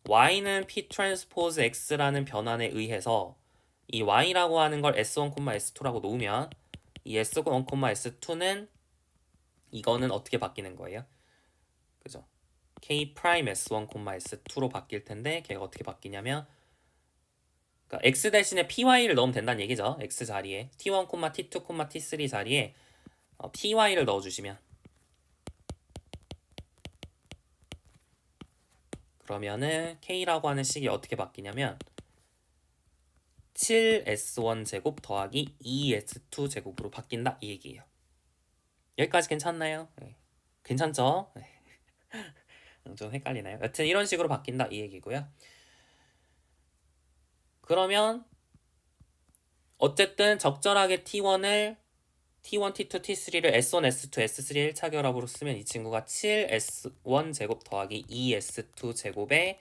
y는 p 트랜스포즈 x라는 변환에 의해서 이 y라고 하는 걸 s1, s2라고 놓으면 이 s1, s2는 이거는 어떻게 바뀌는 거예요? 그죠? k 프라임 s1, s2로 바뀔 텐데 걔가 어떻게 바뀌냐면 그러니까 x 대신에 py를 넣으면 된다는 얘기죠. x 자리에 t1, t2, t3 자리에 py를 넣어주시면 그러면은 k라고 하는 식이 어떻게 바뀌냐면 7s1 제곱 더하기 2s2 제곱으로 바뀐다 이 얘기예요. 여기까지 괜찮나요? 네. 괜찮죠? 네. 좀 헷갈리나요? 여튼 이런 식으로 바뀐다 이 얘기고요. 그러면 어쨌든 적절하게 T1을 T1, T2, T3를 S1, S2, S3 1차결합으로 쓰면 이 친구가 7S1 제곱 더하기 2S2 제곱에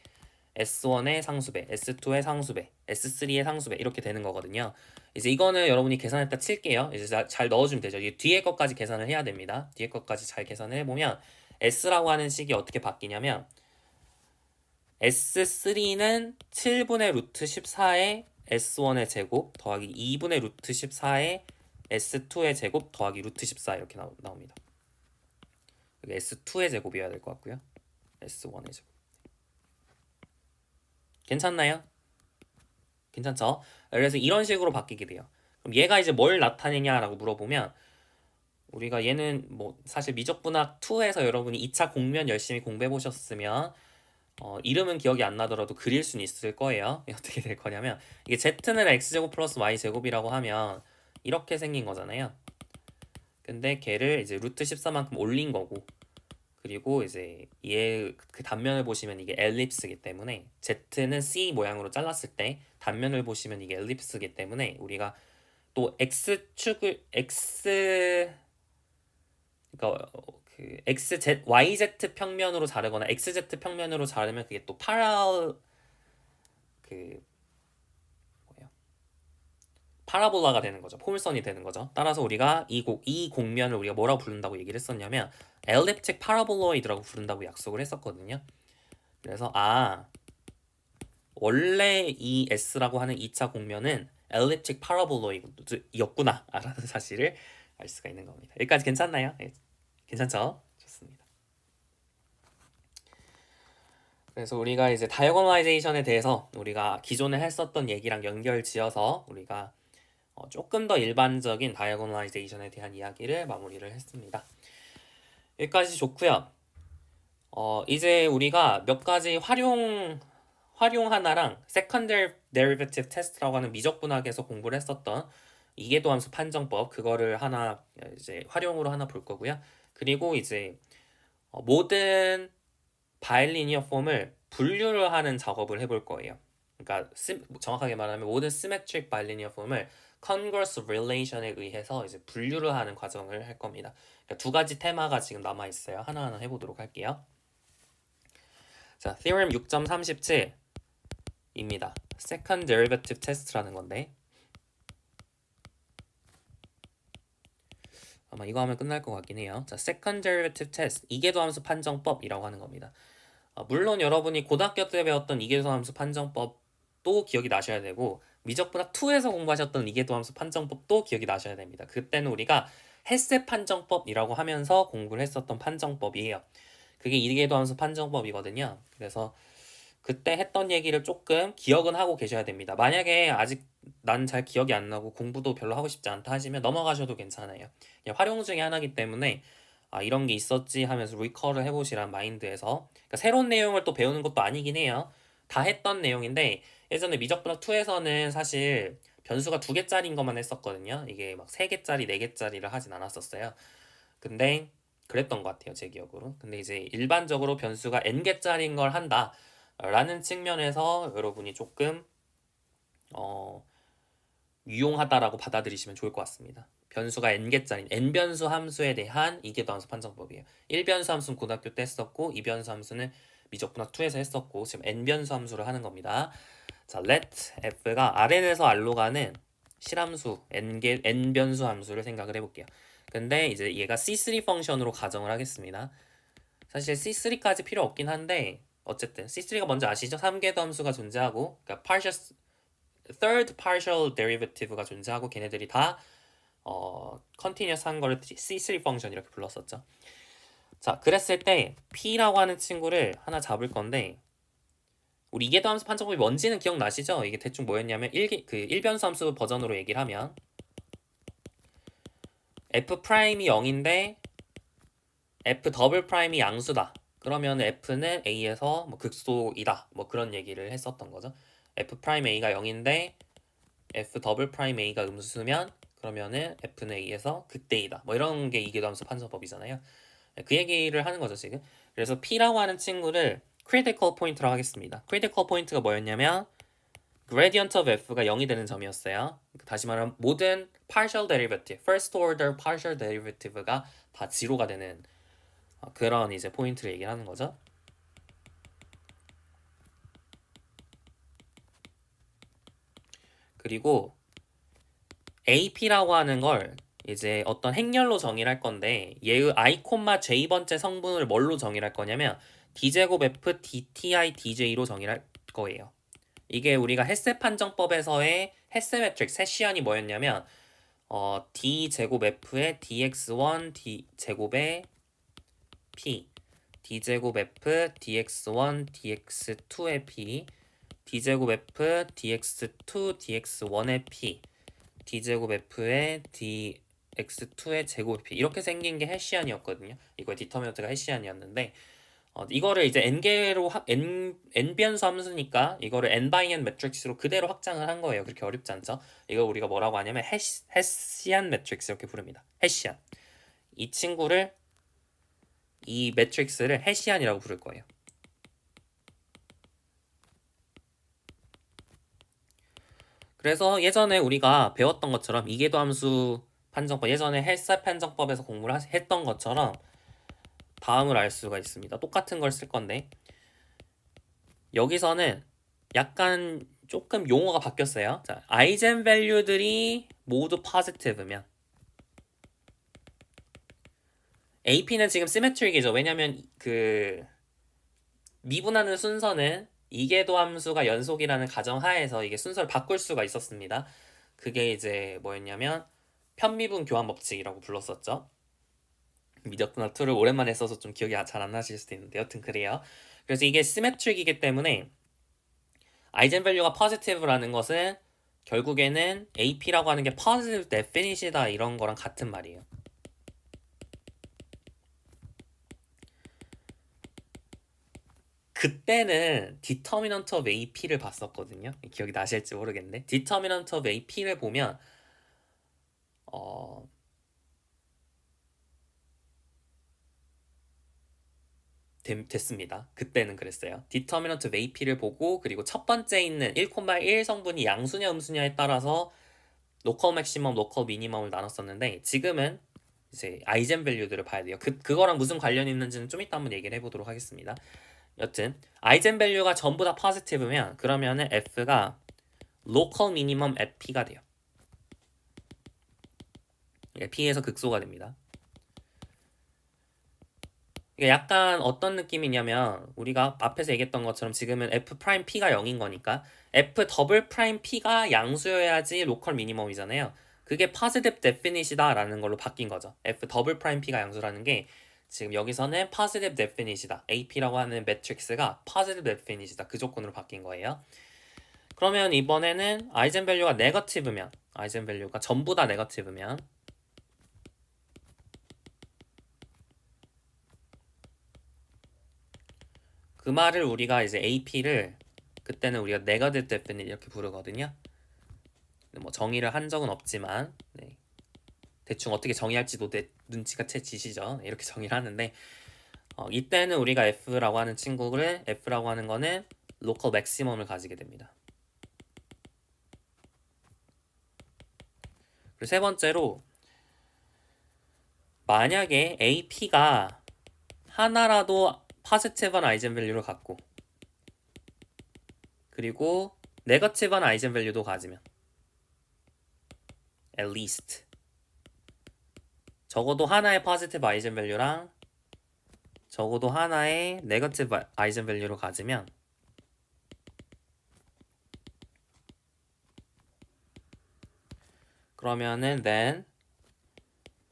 S1의 상수배, S2의 상수배, S3의 상수배 이렇게 되는 거거든요. 이제 이거는 여러분이 계산했다 칠게요. 이제 잘 넣어주면 되죠. 이 뒤에 것까지 계산을 해야 됩니다. 뒤에 것까지 잘 계산을 해보면 S라고 하는 식이 어떻게 바뀌냐면 S3는 7분의 루트 14의 S1의 제곱 더하기 2분의 루트 14의 S2의 제곱 더하기 루트 14 이렇게 나옵니다. 여기 S2의 제곱이어야 될 것 같고요. S1의 제곱. 괜찮나요? 괜찮죠? 그래서 이런 식으로 바뀌게 돼요. 그럼 얘가 이제 뭘 나타내냐라고 물어보면 우리가 얘는 뭐 사실 미적분학 2에서 여러분이 2차 공면 열심히 공부해 보셨으면 이름은 기억이 안 나더라도 그릴 수는 있을 거예요. 어떻게 될 거냐면 이게 z는 x제곱 플러스 y제곱이라고 하면 이렇게 생긴 거잖아요. 근데 걔를 이제 루트 14만큼 올린 거고 그리고 이제 얘 그 단면을 보시면 이게 엘립스이기 때문에 z는 c 모양으로 잘랐을 때 단면을 보시면 이게 엘립스이기 때문에 우리가 또 x축을 그러니까 그 xz yz 평면으로 자르거나 xz 평면으로 자르면 그게 또 그 파라볼라가 되는 거죠. 포물선이 되는 거죠. 따라서 우리가 이 곡면을 우리가 뭐라고 부른다고 얘기를 했었냐면 elliptic paraboloid라고 부른다고 약속을 했었거든요. 그래서 원래 이 S라고 하는 2차 곡면은 elliptic paraboloid였구나 라는 사실을 알 수가 있는 겁니다. 여기까지 괜찮나요? 네. 괜찮죠? 좋습니다. 그래서 우리가 이제 다이어고널라이제이션에 대해서 우리가 기존에 했었던 얘기랑 연결 지어서 우리가 조금 더 일반적인 다이어고널라이제이션에 대한 이야기를 마무리를 했습니다. 여기까지 좋고요. 이제 우리가 몇 가지 활용 하나랑 secondary derivative test라고 하는 미적분학에서 공부를 했었던 이계도함수 판정법 그거를 하나 이제 활용으로 하나 볼 거고요. 그리고 이제 모든 바일리니어 폼을 분류를 하는 작업을 해볼 거예요. 그러니까 정확하게 말하면 모든 symmetric 바일리니어 폼을 converse relation에 의해서 이제 분류를 하는 과정을 할 겁니다. 그러니까 두 가지 테마가 지금 남아 있어요. 하나하나 해보도록 할게요. 자, theorem 6.37입니다. second derivative test라는 건데 아마 이거 하면 끝날 것 같긴 해요. 자, second derivative test 이계도함수 판정법이라고 하는 겁니다. 물론 여러분이 고등학교 때 배웠던 이계도함수 판정법도 기억이 나셔야 되고 미적분학 2에서 공부하셨던 이계도함수 판정법도 기억이 나셔야 됩니다. 그때는 우리가 헬세 판정법이라고 하면서 공부를 했었던 판정법이에요. 그게 이계도함수 판정법이거든요. 그래서 그때 했던 얘기를 조금 기억은 하고 계셔야 됩니다. 만약에 아직 난 잘 기억이 안 나고 공부도 별로 하고 싶지 않다 하시면 넘어가셔도 괜찮아요. 활용 중에 하나이기 때문에 아 이런 게 있었지 하면서 리커를 해보시란 마인드에서 그러니까 새로운 내용을 또 배우는 것도 아니긴 해요. 다 했던 내용인데 예전에 미적분학 2에서는 사실 변수가 2개짜리인 것만 했었거든요. 이게 막 3개짜리, 4개짜리를 하진 않았었어요. 근데 그랬던 것 같아요, 제 기억으로. 근데 이제 일반적으로 변수가 n개짜리인 걸 한다 라는 측면에서 여러분이 조금 어, 유용하다라고 받아들이시면 좋을 것 같습니다. 변수가 n개짜리 n변수 함수에 대한 이계도함수 판정법이에요. 1변수 함수는 고등학교 때 했었고 2변수 함수는 미적분학 2에서 했었고 지금 n변수 함수를 하는 겁니다. 자, let f가 Rn에서 R로 가는 실함수 n변수 함수를 생각을 해볼게요. 근데 이제 얘가 C3 펑션으로 가정을 하겠습니다. 사실 C3까지 필요 없긴 한데 어쨌든 C3가 뭔지 아시죠? 3개 함수가 존재하고 그러니까 third partial derivative가 존재하고 걔네들이 다 continuous 한 거를 C3 펑션 이렇게 불렀었죠. 자, 그랬을 때 P라고 하는 친구를 하나 잡을 건데 우리 이계도함수 판정법이 뭔지는 기억나시죠? 이게 대충 뭐였냐면 1변수 함수 버전으로 얘기를 하면 F'이 0인데 F 더블 프라임이 양수다. 그러면 F는 A에서 뭐 극소이다. 뭐 그런 얘기를 했었던 거죠. F 프라임 A가 0인데 F 더블 프라임 A가 음수면 그러면은 F는 A에서 극대이다. 뭐 이런 게 이계도함수 판정법이잖아요. 그 얘기를 하는 거죠, 지금. 그래서 P라고 하는 친구를 critical point라고 하겠습니다. critical point가 뭐였냐면 gradient of f가 0이 되는 점이었어요. 다시 말하면 모든 partial derivative, first order partial derivative가 다 제로가 되는 그런 이제 포인트를 얘기하는 거죠. 그리고 AP라고 하는 걸 이제 어떤 행렬로 정의를 할 건데 얘의 i, j번째 성분을 뭘로 정의를 할 거냐면 d제곱 f dti dj로 정의를 할 거예요. 이게 우리가 헤세 판정법에서의 헤세 매트릭스 헤시안이 뭐였냐면 d 제곱 f의 dx1 d 제곱의 p d 제곱 f dx1 dx2의 p d 제곱 f dx2 dx1의 p d 제곱 f의 dx2의 제곱 p 이렇게 생긴 게 헤시안이었거든요. 이거 디터미넌트가 헤시안이었는데 이거를 이제 n변수 함수니까 이거를 n by n 매트릭스로 그대로 확장을 한 거예요. 그렇게 어렵지 않죠? 이거 우리가 뭐라고 하냐면 헤시안 매트릭스 이렇게 부릅니다. 헤시안. 이 매트릭스를 헤시안이라고 부를 거예요. 그래서 예전에 우리가 배웠던 것처럼 이계도함수 판정법 예전에 헬사 판정법에서 공부를 했던 것처럼 다음을 알 수가 있습니다. 똑같은 걸 쓸 건데 여기서는 약간 조금 용어가 바뀌었어요. 자, 아이젠 밸류들이 모두 포지티브면 AP는 지금 시메트릭이죠. 왜냐면 그 미분하는 순서는 이계도 함수가 연속이라는 가정하에서 이게 순서를 바꿀 수가 있었습니다. 그게 이제 뭐였냐면 편미분 교환 법칙이라고 불렀었죠. 미적분학 2를 오랜만에 써서 좀 기억이 잘 안 나실 수도 있는데 여튼 그래요. 그래서 이게 시메트릭이기 때문에 아이젠 밸류가 포지티브라는 것은 결국에는 AP라고 하는 게 positive definite이다 이런 거랑 같은 말이에요. 그때는 determinant of AP를 봤었거든요. 기억이 나실지 모르겠는데 determinant of AP를 보면 됐습니다. 그때는 그랬어요. determinant of AP를 보고 그리고 첫 번째 있는 1,1 성분이 양수냐 음수냐에 따라서 로컬 맥시멈, 로컬 미니멈을 나눴었는데 지금은 이제 아이젠 밸류들을 봐야 돼요. 그거랑 무슨 관련이 있는지는 좀 이따 한번 얘기를 해보도록 하겠습니다. 여튼 아이젠 밸류가 전부 다 포지티브면 그러면은 F가 로컬 미니멈 at P가 돼요. P에서 극소가 됩니다. 이게 약간 어떤 느낌이냐면 우리가 앞에서 얘기했던 것처럼 지금은 F 프라임 P가 0인 거니까 F 더블 프라임 P가 양수여야지 로컬 미니멈이잖아요. 그게 positive definite이다 라는 걸로 바뀐 거죠. F 더블 프라임 P가 양수라는 게 지금 여기서는 positive definite이다. AP라고 하는 매트릭스가 positive definite이다. 그 조건으로 바뀐 거예요. 그러면 이번에는 아이젠 밸류가 네거티브면 아이젠 밸류가 전부 다 네거티브면 그 말을 우리가 이제 AP를 그때는 우리가 네거티브 데피닛 이렇게 부르거든요. 뭐 정의를 한 적은 없지만 네. 대충 어떻게 정의할지도 눈치가 채지시죠. 네, 이렇게 정의를 하는데 이때는 우리가 F라고 하는 친구를 F라고 하는 거는 로컬 맥시멈을 가지게 됩니다. 그리고 세 번째로 만약에 AP가 하나라도 포지티브한 아이젠밸류를 갖고 그리고 네거티브한 아이젠밸류도 가지면 at least 적어도 하나의 포지티브 아이젠밸류랑 적어도 하나의 네거티브 아이젠밸류를 가지면 그러면은 then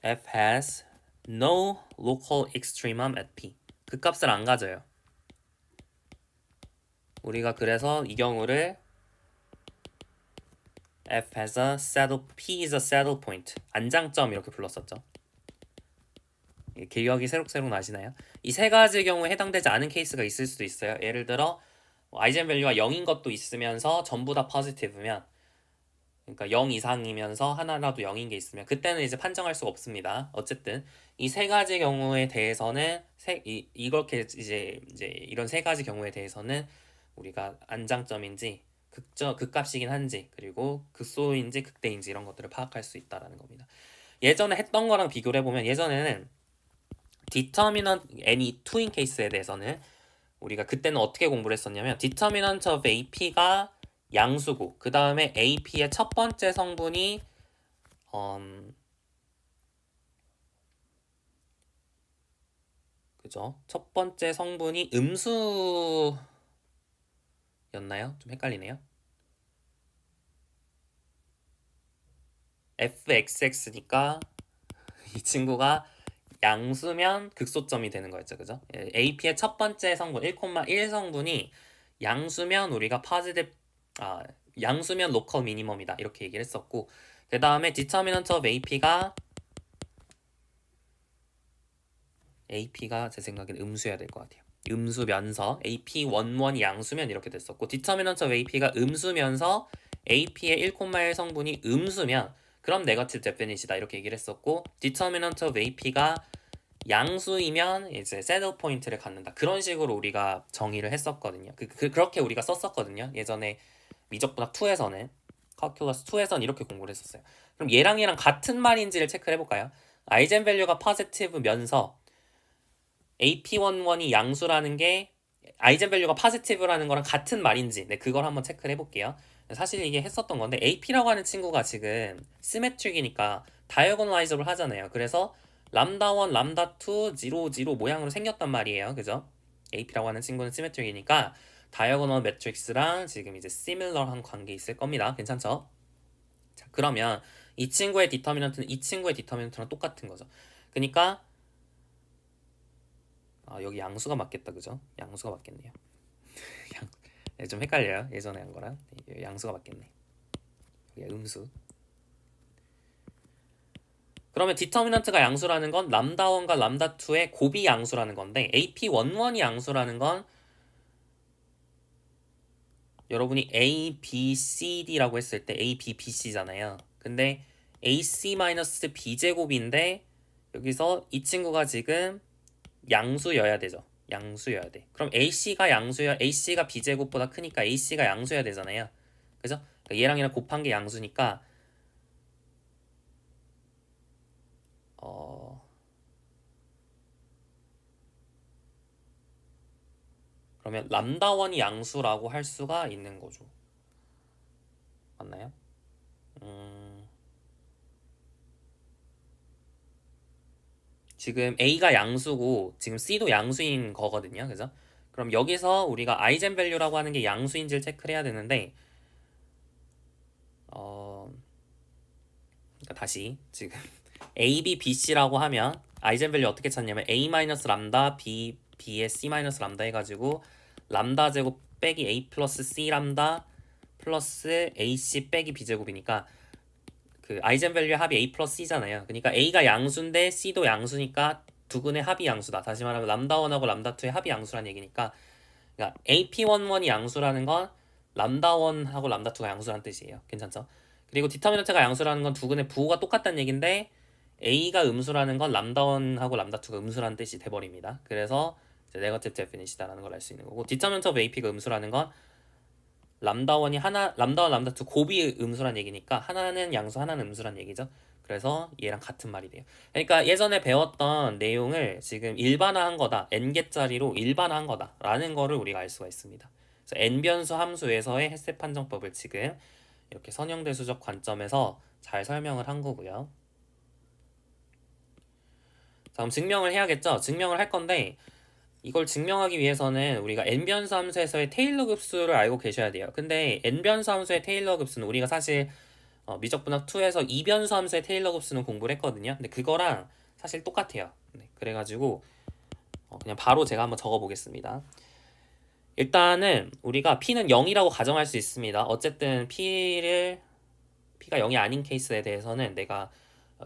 f has no local extremum at p 그 값을 안 가져요. 우리가 그래서 이 경우를 f has a saddle p is a saddle point 안장점 이렇게 불렀었죠. 기억이 새록새록 나시나요? 이 세 가지 경우에 해당되지 않은 케이스가 있을 수도 있어요. 예를 들어 아이젠밸류가 0인 것도 있으면서 전부 다 포지티브면 그러니까 0 이상이면서 하나라도 0인 게 있으면 그때는 이제 판정할 수가 없습니다. 어쨌든 이 세 가지 경우에 대해서는 이렇게 이제 이런 세 가지 경우에 대해서는 우리가 안장점인지 극값이긴 한지 그리고 극소인지 극대인지 이런 것들을 파악할 수 있다라는 겁니다. 예전에 했던 거랑 비교를 해보면 예전에는 determinant any two인 케이스에 대해서는 우리가 그때는 어떻게 공부를 했었냐면 determinant of AP가 양수고 그 다음에 AP의 첫 번째 성분이 그죠? 첫 번째 성분이 음수였나요? 좀 헷갈리네요. fxx니까 이 친구가 양수면 극소점이 되는 거였죠. 그죠? AP의 첫 번째 성분 1,1 성분이 양수면 우리가 양수면 로컬 미니멈이다 이렇게 얘기를 했었고 그 다음에 determinant of AP가 제 생각엔 음수여야 될 것 같아요. 음수면서 AP11이 양수면 이렇게 됐었고 determinant of AP가 음수면서 AP의 1,1 성분이 음수면 그럼 네거티브 데피닛이다 이렇게 얘기를 했었고 determinant of AP가 양수이면 이제 새들 포인트를 갖는다 그런 식으로 우리가 정의를 했었거든요. 그렇게 우리가 썼었거든요. 예전에 미적분학 2에서는 calculus 2에서는 이렇게 공부를 했었어요. 그럼 얘랑 같은 말인지를 체크를 해볼까요? 아이젠밸류가 포지티브면서 AP11이 양수라는 게 아이젠밸류가 포지티브라는 거랑 같은 말인지 그걸 한번 체크를 해볼게요. 사실 이게 했었던 건데 AP라고 하는 친구가 지금 시메트릭이니까 다이어고널라이저를 하잖아요. 그래서 람다1, 람다2, 0, 0 모양으로 생겼단 말이에요. 그죠? AP라고 하는 친구는 시메트릭이니까 다이어고널 매트릭스랑 지금 이제 시밀러한 관계 있을 겁니다. 괜찮죠? 자, 그러면 이 친구의 디터미넌트는 이 친구의 디터미넌트랑 똑같은 거죠. 그러니까 여기 양수가 맞겠다. 그죠? 양수가 맞겠네요. 좀 헷갈려요. 예전에 한 거랑 양수가 맞겠네. 여기 음수. 그러면 디터미넌트가 양수라는 건 람다1과 람다2의 곱이 양수라는 건데 AP11이 양수라는 건 여러분이 A, B, C, D라고 했을 때 A, B, B, C잖아요. 근데 AC-B제곱인데 여기서 이 친구가 지금 양수여야 되죠. 양수여야 돼. 그럼 AC가 B제곱보다 크니까 AC가 양수여야 되잖아요. 그죠? 그러니까 얘랑 곱한 게 양수니까 그러면 람다1이 양수라고 할 수가 있는 거죠. 맞나요? 지금 A가 양수고 지금 C도 양수인 거거든요. 그죠? 그럼 여기서 우리가 아이젠밸류라고 하는 게 양수인지를 체크를 해야 되는데 그러니까 다시 지금 A, B, B, C라고 하면 아이젠밸류 어떻게 찾냐면 A 마이너스 람다 B, B에 C 마이너스 람다 해가지고 람다 제곱 빼기 A 플러스 C 람다 플러스 AC 빼기 B 제곱이니까 그 아이젠밸류의 합이 A 플러스 C잖아요. 그러니까 A가 양수인데 C도 양수니까 두근의 합이 양수다. 다시 말하면 람다1하고 람다2의 합이 양수란 얘기니까 그러니까 AP11이 양수라는 건 람다1하고 람다2가 양수라는 뜻이에요. 괜찮죠? 그리고 디터미넌트가 양수라는 건 두근의 부호가 똑같다는 얘긴데 A가 음수라는 건 람다1하고 람다2가 음수라는 뜻이 돼버립니다. 그래서 이제 네거티브 데피니시다라는 걸 알 수 있는 거고, 디터미넌트 오브 AP가 음수라는 건 람다1이 하나, 람다1, 람다2 곱이 음수란 얘기니까 하나는 양수, 하나는 음수란 얘기죠. 그래서 얘랑 같은 말이 돼요. 그러니까 예전에 배웠던 내용을 지금 일반화한 거다, n개짜리로 일반화한 거다 라는 거를 우리가 알 수가 있습니다. 그래서 n변수 함수에서의 햇세 판정법을 지금 이렇게 선형대수적 관점에서 잘 설명을 한 거고요. 자, 그럼 증명을 해야겠죠? 증명을 할 건데 이걸 증명하기 위해서는 우리가 n변수 함수에서의 테일러 급수를 알고 계셔야 돼요. 근데 n변수 함수의 테일러 급수는 우리가 사실 미적분학 2에서 이변수 함수의 테일러 급수는 공부를 했거든요. 근데 그거랑 사실 똑같아요. 네, 그래가지고 그냥 바로 제가 한번 적어 보겠습니다. 일단은 우리가 p는 0이라고 가정할 수 있습니다. 어쨌든 p가 0이 아닌 케이스에 대해서는 내가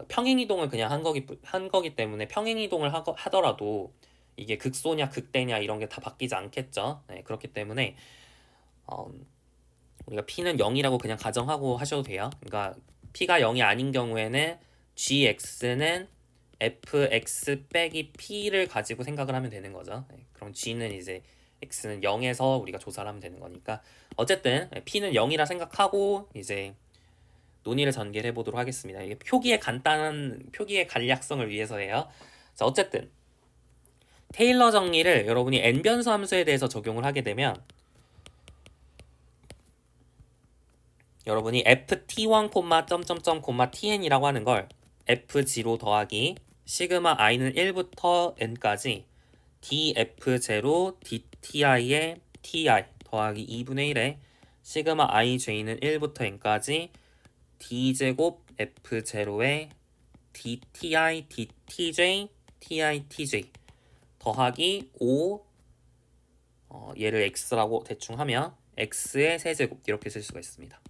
평행이동을 그냥 한 거기 때문에 평행이동을 하더라도 이게 극소냐 극대냐 이런 게 다 바뀌지 않겠죠. 네, 그렇기 때문에 우리가 p는 0이라고 그냥 가정하고 하셔도 돼요. 그러니까 p가 0이 아닌 경우에는 gx는 fx 빼기 p를 가지고 생각을 하면 되는 거죠. 네, 그럼 g는 이제 x는 0에서 우리가 조사를 하면 되는 거니까 어쨌든 p는 0이라 생각하고 이제 논의를 전개해 보도록 하겠습니다. 이게 표기의 간략성을 위해서예요. 자, 어쨌든 테일러 정리를 여러분이 n변수 함수에 대해서 적용을 하게 되면 여러분이 ft1, tn이라고 하는 걸 f0 더하기 시그마 i는 1부터 n까지 df0 dti의 ti 더하기 2분의 1에 시그마 ij는 1부터 n까지 d제곱 f0의 dti dtj ti tj 더하기 5 얘를 x라고 대충 하면 x의 세제곱 이렇게 쓸 수가 있습니다.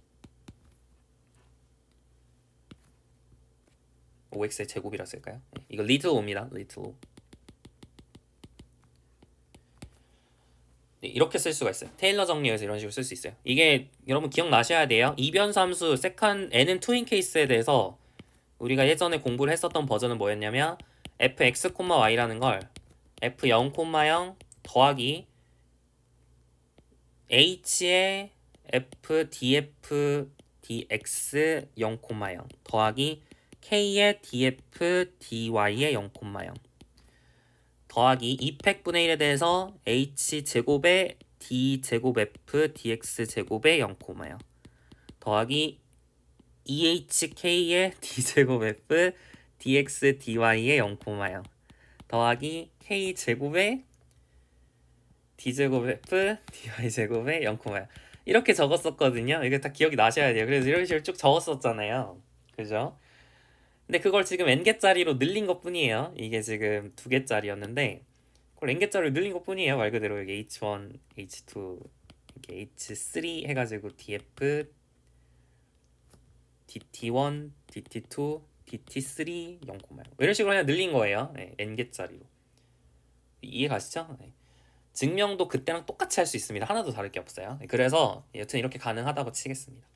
5x의 제곱이라 쓸까요? 네, 이거 little o입니다. little o. 네, 이렇게 쓸 수가 있어요. 테일러 정리해서 이런 식으로 쓸 수 있어요. 이게 여러분 기억나셔야 돼요. 이변수 함수 n은 2인 케이스에 대해서 우리가 예전에 공부를 했었던 버전은 뭐였냐면 fx, y라는 걸 f0, 0 더하기 h의 f df dx 0, 0 더하기 k의 df dy의 0, 0 더하기 2팩분의 1에 대해서 h제곱의 d제곱 f dx제곱의 0, 0 더하기 2hk의 d제곱 f dx dy의 0, 0 더하기 k제곱의 d제곱 f dy제곱의 0, 0 이렇게 적었었거든요. 이게 다 기억이 나셔야 돼요. 그래서 이런 식으로 쭉 적었었잖아요. 그죠? 근데 그걸 지금 n개짜리로 늘린 것 뿐이에요. 이게 지금 2개짜리였는데 그걸 n개짜리로 늘린 것 뿐이에요. 말 그대로 이게 h1, h2, 이렇게 h3 해가지고 df, dt1, dt2, dt3, 0, 이런 식으로 그냥 늘린 거예요. 네, n개짜리로. 이해 가시죠? 네. 증명도 그때랑 똑같이 할 수 있습니다. 하나도 다를 게 없어요. 네, 그래서 여튼 이렇게 가능하다고 치겠습니다.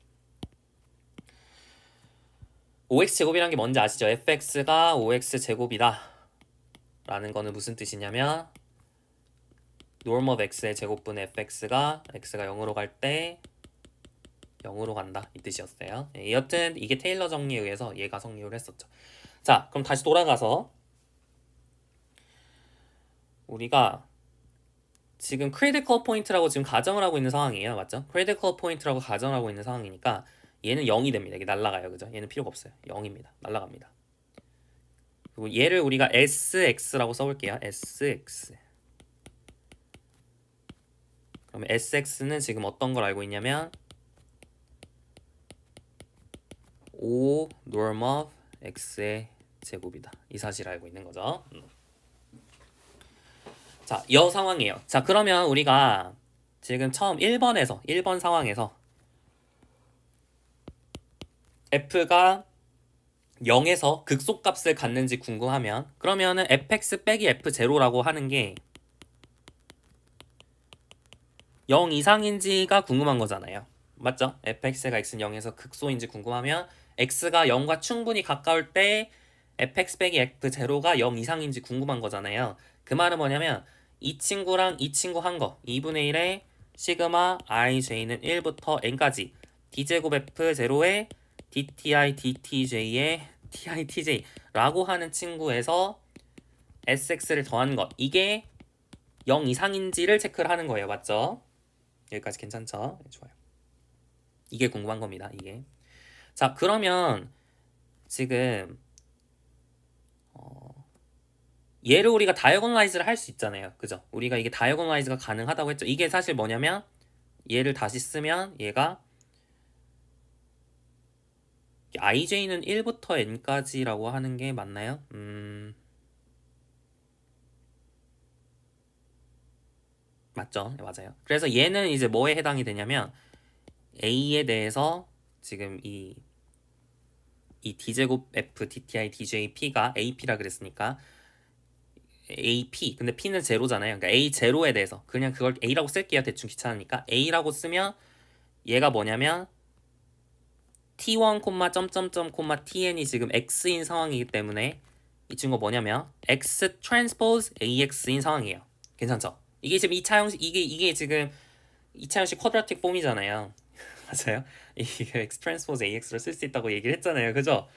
5x제곱이라는 게 뭔지 아시죠? fx가 5x제곱이다 라는 거는 무슨 뜻이냐면 norm of x의 제곱분의 fx가 x가 0으로 갈 때 0으로 간다 이 뜻이었어요. 여튼 이게 테일러 정리에 의해서 얘가 성립을 했었죠. 자, 그럼 다시 돌아가서 우리가 지금 critical point라고 지금 가정을 하고 있는 상황이에요. 맞죠? critical point라고 가정을 하고 있는 상황이니까 얘는 0이 됩니다. 이게 날라가요. 그죠? 얘는 필요가 없어요. 0입니다. 날라갑니다. 그리고 얘를 우리가 sx라고 써볼게요. sx. 그러면 sx는 지금 어떤 걸 알고 있냐면 5 norm of x의 제곱이다. 이 사실을 알고 있는 거죠. 자, 이 상황이에요. 자, 그러면 우리가 지금 처음 1번 상황에서 f가 0에서 극소값을 갖는지 궁금하면 그러면은 fx 빼기 f0라고 하는 게 0 이상인지가 궁금한 거잖아요. 맞죠? fx가 x는 0에서 극소인지 궁금하면 x가 0과 충분히 가까울 때 fx 빼기 f0가 0 이상인지 궁금한 거잖아요. 그 말은 뭐냐면 이 친구랑 이 친구 한 거 2분의 1에 시그마 ij는 1부터 n까지 d제곱 f0에 dti dtj에 titj 라고 하는 친구에서 sx를 더한 것 이게 0 이상인지를 체크를 하는 거예요. 맞죠? 여기까지 괜찮죠? 네, 좋아요. 이게 궁금한 겁니다. 이게. 자, 그러면 지금 얘를 우리가 다이어고널라이즈를 할 수 있잖아요. 그죠? 우리가 이게 다이어고널라이즈가 가능하다고 했죠. 이게 사실 뭐냐면 얘를 다시 쓰면 얘가 ij는 1부터 n까지라고 하는 게 맞나요? 맞죠? 네, 맞아요. 그래서 얘는 이제 뭐에 해당이 되냐면 a에 대해서 지금 이 d제곱 f dti dj p가 ap라 그랬으니까 AP 근데 P는 제로잖아요. 그러니까 A 제로에 대해서 그냥 그걸 A라고 쓸게요. 대충 귀찮으니까 A라고 쓰면 얘가 뭐냐면 T1, 점점점, TN이 지금 X인 상황이기 때문에 이 친구가 뭐냐면 X 트랜스포즈 AX인 상황이에요. 괜찮죠? 이게 지금 2차 형식 이게 지금 2차 형식 쿼드라틱 폼이잖아요. 맞아요? 이게 X 트랜스포즈 AX를 쓸 수 있다고 얘기를 했잖아요. 그죠?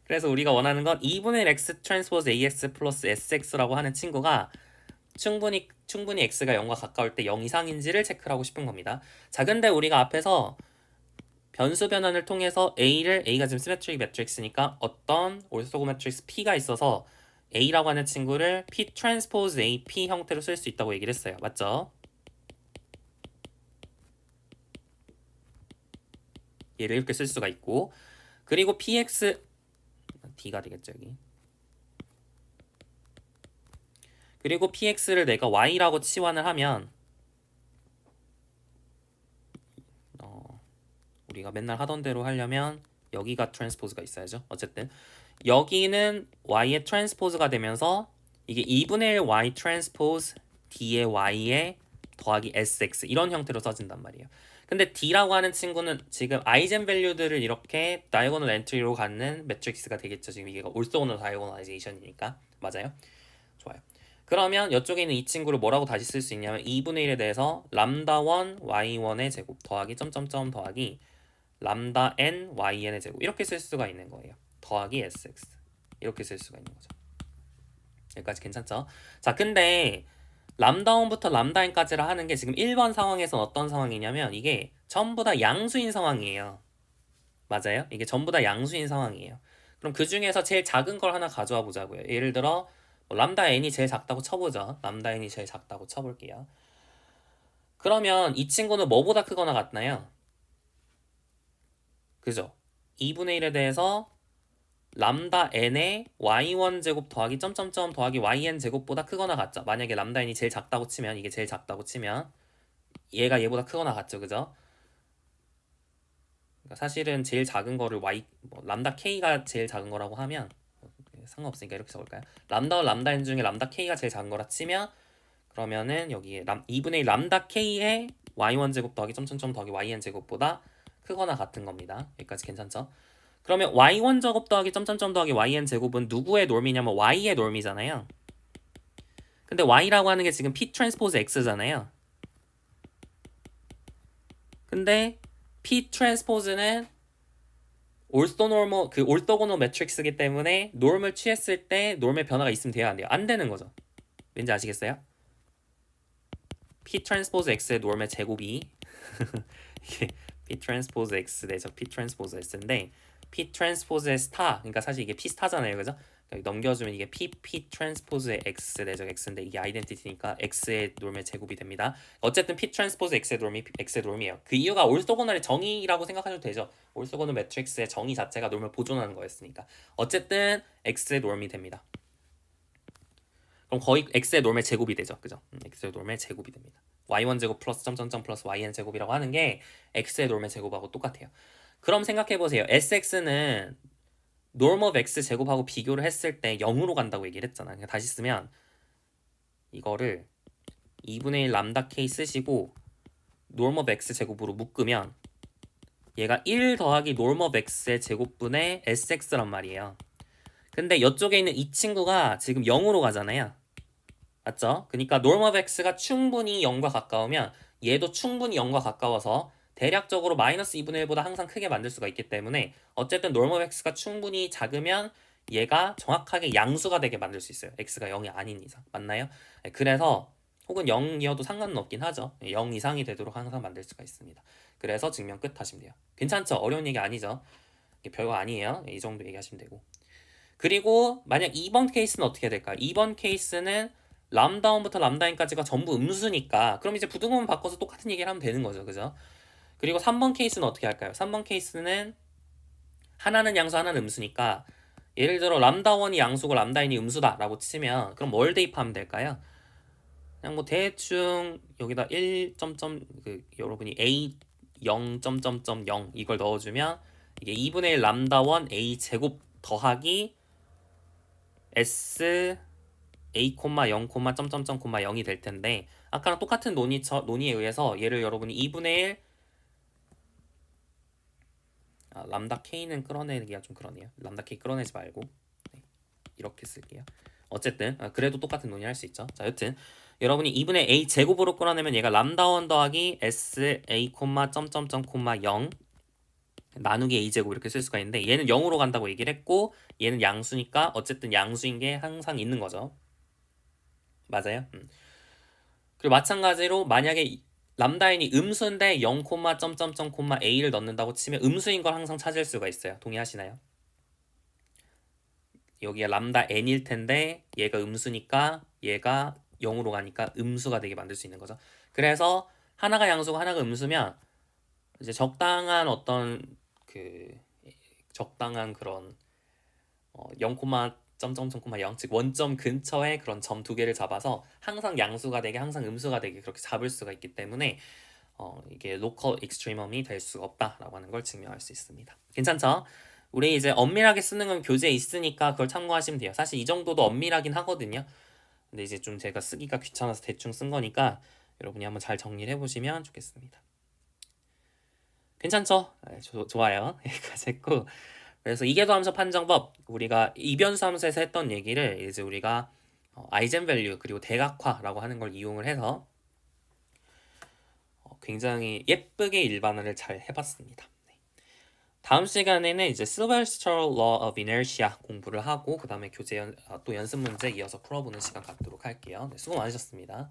그래서 우리가 원하는 건 2분의 1 X 트랜스포즈 AX 플러스 SX라고 하는 친구가 충분히 x가 0과 가까울 때 0 이상인지를 체크를 하고 싶은 겁니다. 자, 근데 우리가 앞에서 변수 변환을 통해서 A가 지금 시메트릭 매트릭스니까 어떤 올소고 매트릭스 P가 있어서 A라고 하는 친구를 P 트랜스포즈 AP 형태로 쓸 수 있다고 얘기를 했어요. 맞죠? 얘를 이렇게 쓸 수가 있고 그리고 PX D가 되겠죠 여기. 그리고 PX를 내가 Y라고 치환을 하면 우리가 맨날 하던 대로 하려면 여기가 트랜스포즈가 있어야죠. 어쨌든 여기는 y의 트랜스포즈가 되면서 이게 2분의 1 y 트랜스포즈 d의 y에 더하기 sx 이런 형태로 써진단 말이에요. 근데 d라고 하는 친구는 지금 아이젠 밸류들을 이렇게 다이고널 엔트리로 갖는 매트릭스가 되겠죠. 지금 이게 올소고널 다이고널라이제이션이니까. 맞아요? 좋아요. 그러면 이쪽에 있는 이 친구를 뭐라고 다시 쓸 수 있냐면 2분의 1에 대해서 람다1 y1의 제곱 더하기 점점점 더하기 람다 nyn의 제곱 이렇게 쓸 수가 있는 거예요. 더하기 sx 이렇게 쓸 수가 있는 거죠. 여기까지 괜찮죠? 자, 근데 람다 1부터 람다 n까지라 하는 게 지금 1번 상황에선 어떤 상황이냐면 이게 전부 다 양수인 상황이에요. 맞아요? 이게 전부 다 양수인 상황이에요. 그럼 그 중에서 제일 작은 걸 하나 가져와 보자고요. 예를 들어 뭐 람다 n이 제일 작다고 쳐보죠. 람다 n이 제일 작다고 쳐볼게요. 그러면 이 친구는 뭐보다 크거나 같나요? 그죠? 2분의 1에 대해서 람다 n의 y1 제곱 더하기 점점점 더하기 yn 제곱보다 크거나 같죠. 만약에 람다 n이 제일 작다고 치면 이게 제일 작다고 치면 얘가 얘보다 크거나 같죠. 그죠? 그러니까 사실은 제일 작은 거를 뭐 람다 k가 제일 작은 거라고 하면 상관없으니까 이렇게 적을까요? 람다와 람다 n 중에 람다 k가 제일 작은 거라 치면 그러면은 여기에 2분의 1 람다 k의 y1 제곱 더하기 점점점 더하기 yn 제곱보다 크거나 같은 겁니다. 여기까지 괜찮죠? 그러면 y1 제곱 더하기 점점점 더하기 yn 제곱은 누구의 놈이냐면 y의 놈이잖아요. 근데 y라고 하는 게 지금 p 트랜스포즈 x잖아요. 근데 p 트랜스포즈는 올소고널 매트릭스이기 때문에 놈을 취했을 때 놈의 변화가 있으면 돼야 안 돼요. 안 되는 거죠. 왠지 아시겠어요? p 트랜스포즈 x의 놈의 제곱이 이게 p 트랜스포즈 x 대적 p 트랜스포즈 s인데 p 트랜스포즈의 스타 그러니까 사실 이게 p 스타잖아요. 그죠? 넘겨주면 이게 p 트랜스포즈의 x 대적 x인데 이게 아이덴티티니까 x의 놈의 제곱이 됩니다. 어쨌든 p 트랜스포즈 x의 놈이 x의 놈이에요. 그 이유가 올소고널의 정의라고 생각하셔도 되죠. 올소고널 매트릭스의 정의 자체가 놈을 보존하는 거였으니까. 어쨌든 x의 놈이 됩니다. 그럼 거의 x의 놈의 제곱이 되죠. 그죠? x의 놈의 제곱이 됩니다. y1 제곱 플러스 점점점 플러스 yn 제곱이라고 하는 게 x의 놈의 제곱하고 똑같아요. 그럼 생각해보세요. sx는 norm of x 제곱하고 비교를 했을 때 0으로 간다고 얘기를 했잖아. 그러니까 다시 쓰면 이거를 2분의 1 람다 k 쓰시고 norm of x 제곱으로 묶으면 얘가 1 더하기 norm of x의 제곱분의 sx란 말이에요. 근데 이쪽에 있는 이 친구가 지금 0으로 가잖아요. 맞죠? 그러니까 norm of x가 충분히 0과 가까우면 얘도 충분히 0과 가까워서 대략적으로 마이너스 2분의 1보다 항상 크게 만들 수가 있기 때문에 어쨌든 norm of x가 충분히 작으면 얘가 정확하게 양수가 되게 만들 수 있어요. x가 0이 아닌 이상. 맞나요? 네, 그래서 혹은 0이어도 상관은 없긴 하죠. 0 이상이 되도록 항상 만들 수가 있습니다. 그래서 증명 끝 하시면 돼요. 괜찮죠? 어려운 얘기 아니죠? 별거 아니에요. 이 정도 얘기하시면 되고. 그리고 만약 2번 케이스는 어떻게 될까요? 2번 케이스는 람다 1부터 람다 n까지가 전부 음수니까 그럼 이제 부등호만 바꿔서 똑같은 얘기를 하면 되는 거죠. 그죠? 그리고 3번 케이스는 어떻게 할까요? 3번 케이스는 하나는 양수 하나는 음수니까 예를 들어 람다 1이 양수고 람다 n이 음수다 라고 치면 그럼 뭘 대입하면 될까요? 그냥 뭐 대충 여기다 1 여러분이 a 0 이걸 넣어주면 이게 2분의 1 람다 1 a 제곱 더하기 s a, 0, 0이 될 텐데 아까랑 똑같은 논의에 의해서 얘를 여러분이 2분의 1 람다 k는 끌어내기가 좀 그러네요. 람다 k 끌어내지 말고 네, 이렇게 쓸게요. 어쨌든 그래도 똑같은 논의 할 수 있죠. 자, 여튼 여러분이 2분의 a 제곱으로 끌어내면 얘가 람다 1 더하기 s a, 0 나누기 a 제곱 이렇게 쓸 수가 있는데 얘는 0으로 간다고 얘기를 했고 얘는 양수니까 어쨌든 양수인 게 항상 있는 거죠. 맞아요? 그리고 마찬가지로 만약에 람다인이 음수인데 0, a를 넣는다고 치면 음수인 걸 항상 찾을 수가 있어요. 동의하시나요? 여기가 람다 n일 텐데 얘가 음수니까 얘가 0으로 가니까 음수가 되게 만들 수 있는 거죠. 그래서 하나가 양수고 하나가 음수면 이제 적당한 어떤 적당한 그런 0, 즉 원점 근처에 그런 점 두 개를 잡아서 항상 양수가 되게 항상 음수가 되게 그렇게 잡을 수가 있기 때문에 이게 로컬 익스트리멈이 될 수가 없다라고 하는 걸 증명할 수 있습니다. 괜찮죠? 우리 이제 엄밀하게 쓰는 건 교재에 있으니까 그걸 참고하시면 돼요. 사실 이 정도도 엄밀하긴 하거든요. 근데 이제 좀 제가 쓰기가 귀찮아서 대충 쓴 거니까 여러분이 한번 잘 정리를 해보시면 좋겠습니다. 괜찮죠? 네, 좋아요. 여기까지 했고 그래서 이계도함수 판정법 우리가 이변수 함수에서 했던 얘기를 이제 우리가 아이젠밸류 그리고 대각화라고 하는 걸 이용을 해서 굉장히 예쁘게 일반화를 잘 해봤습니다. 네. 다음 시간에는 이제 Sylvester Law of Inertia 공부를 하고 그 다음에 교재 또 연습 문제 이어서 풀어보는 시간 갖도록 할게요. 네, 수고 많으셨습니다.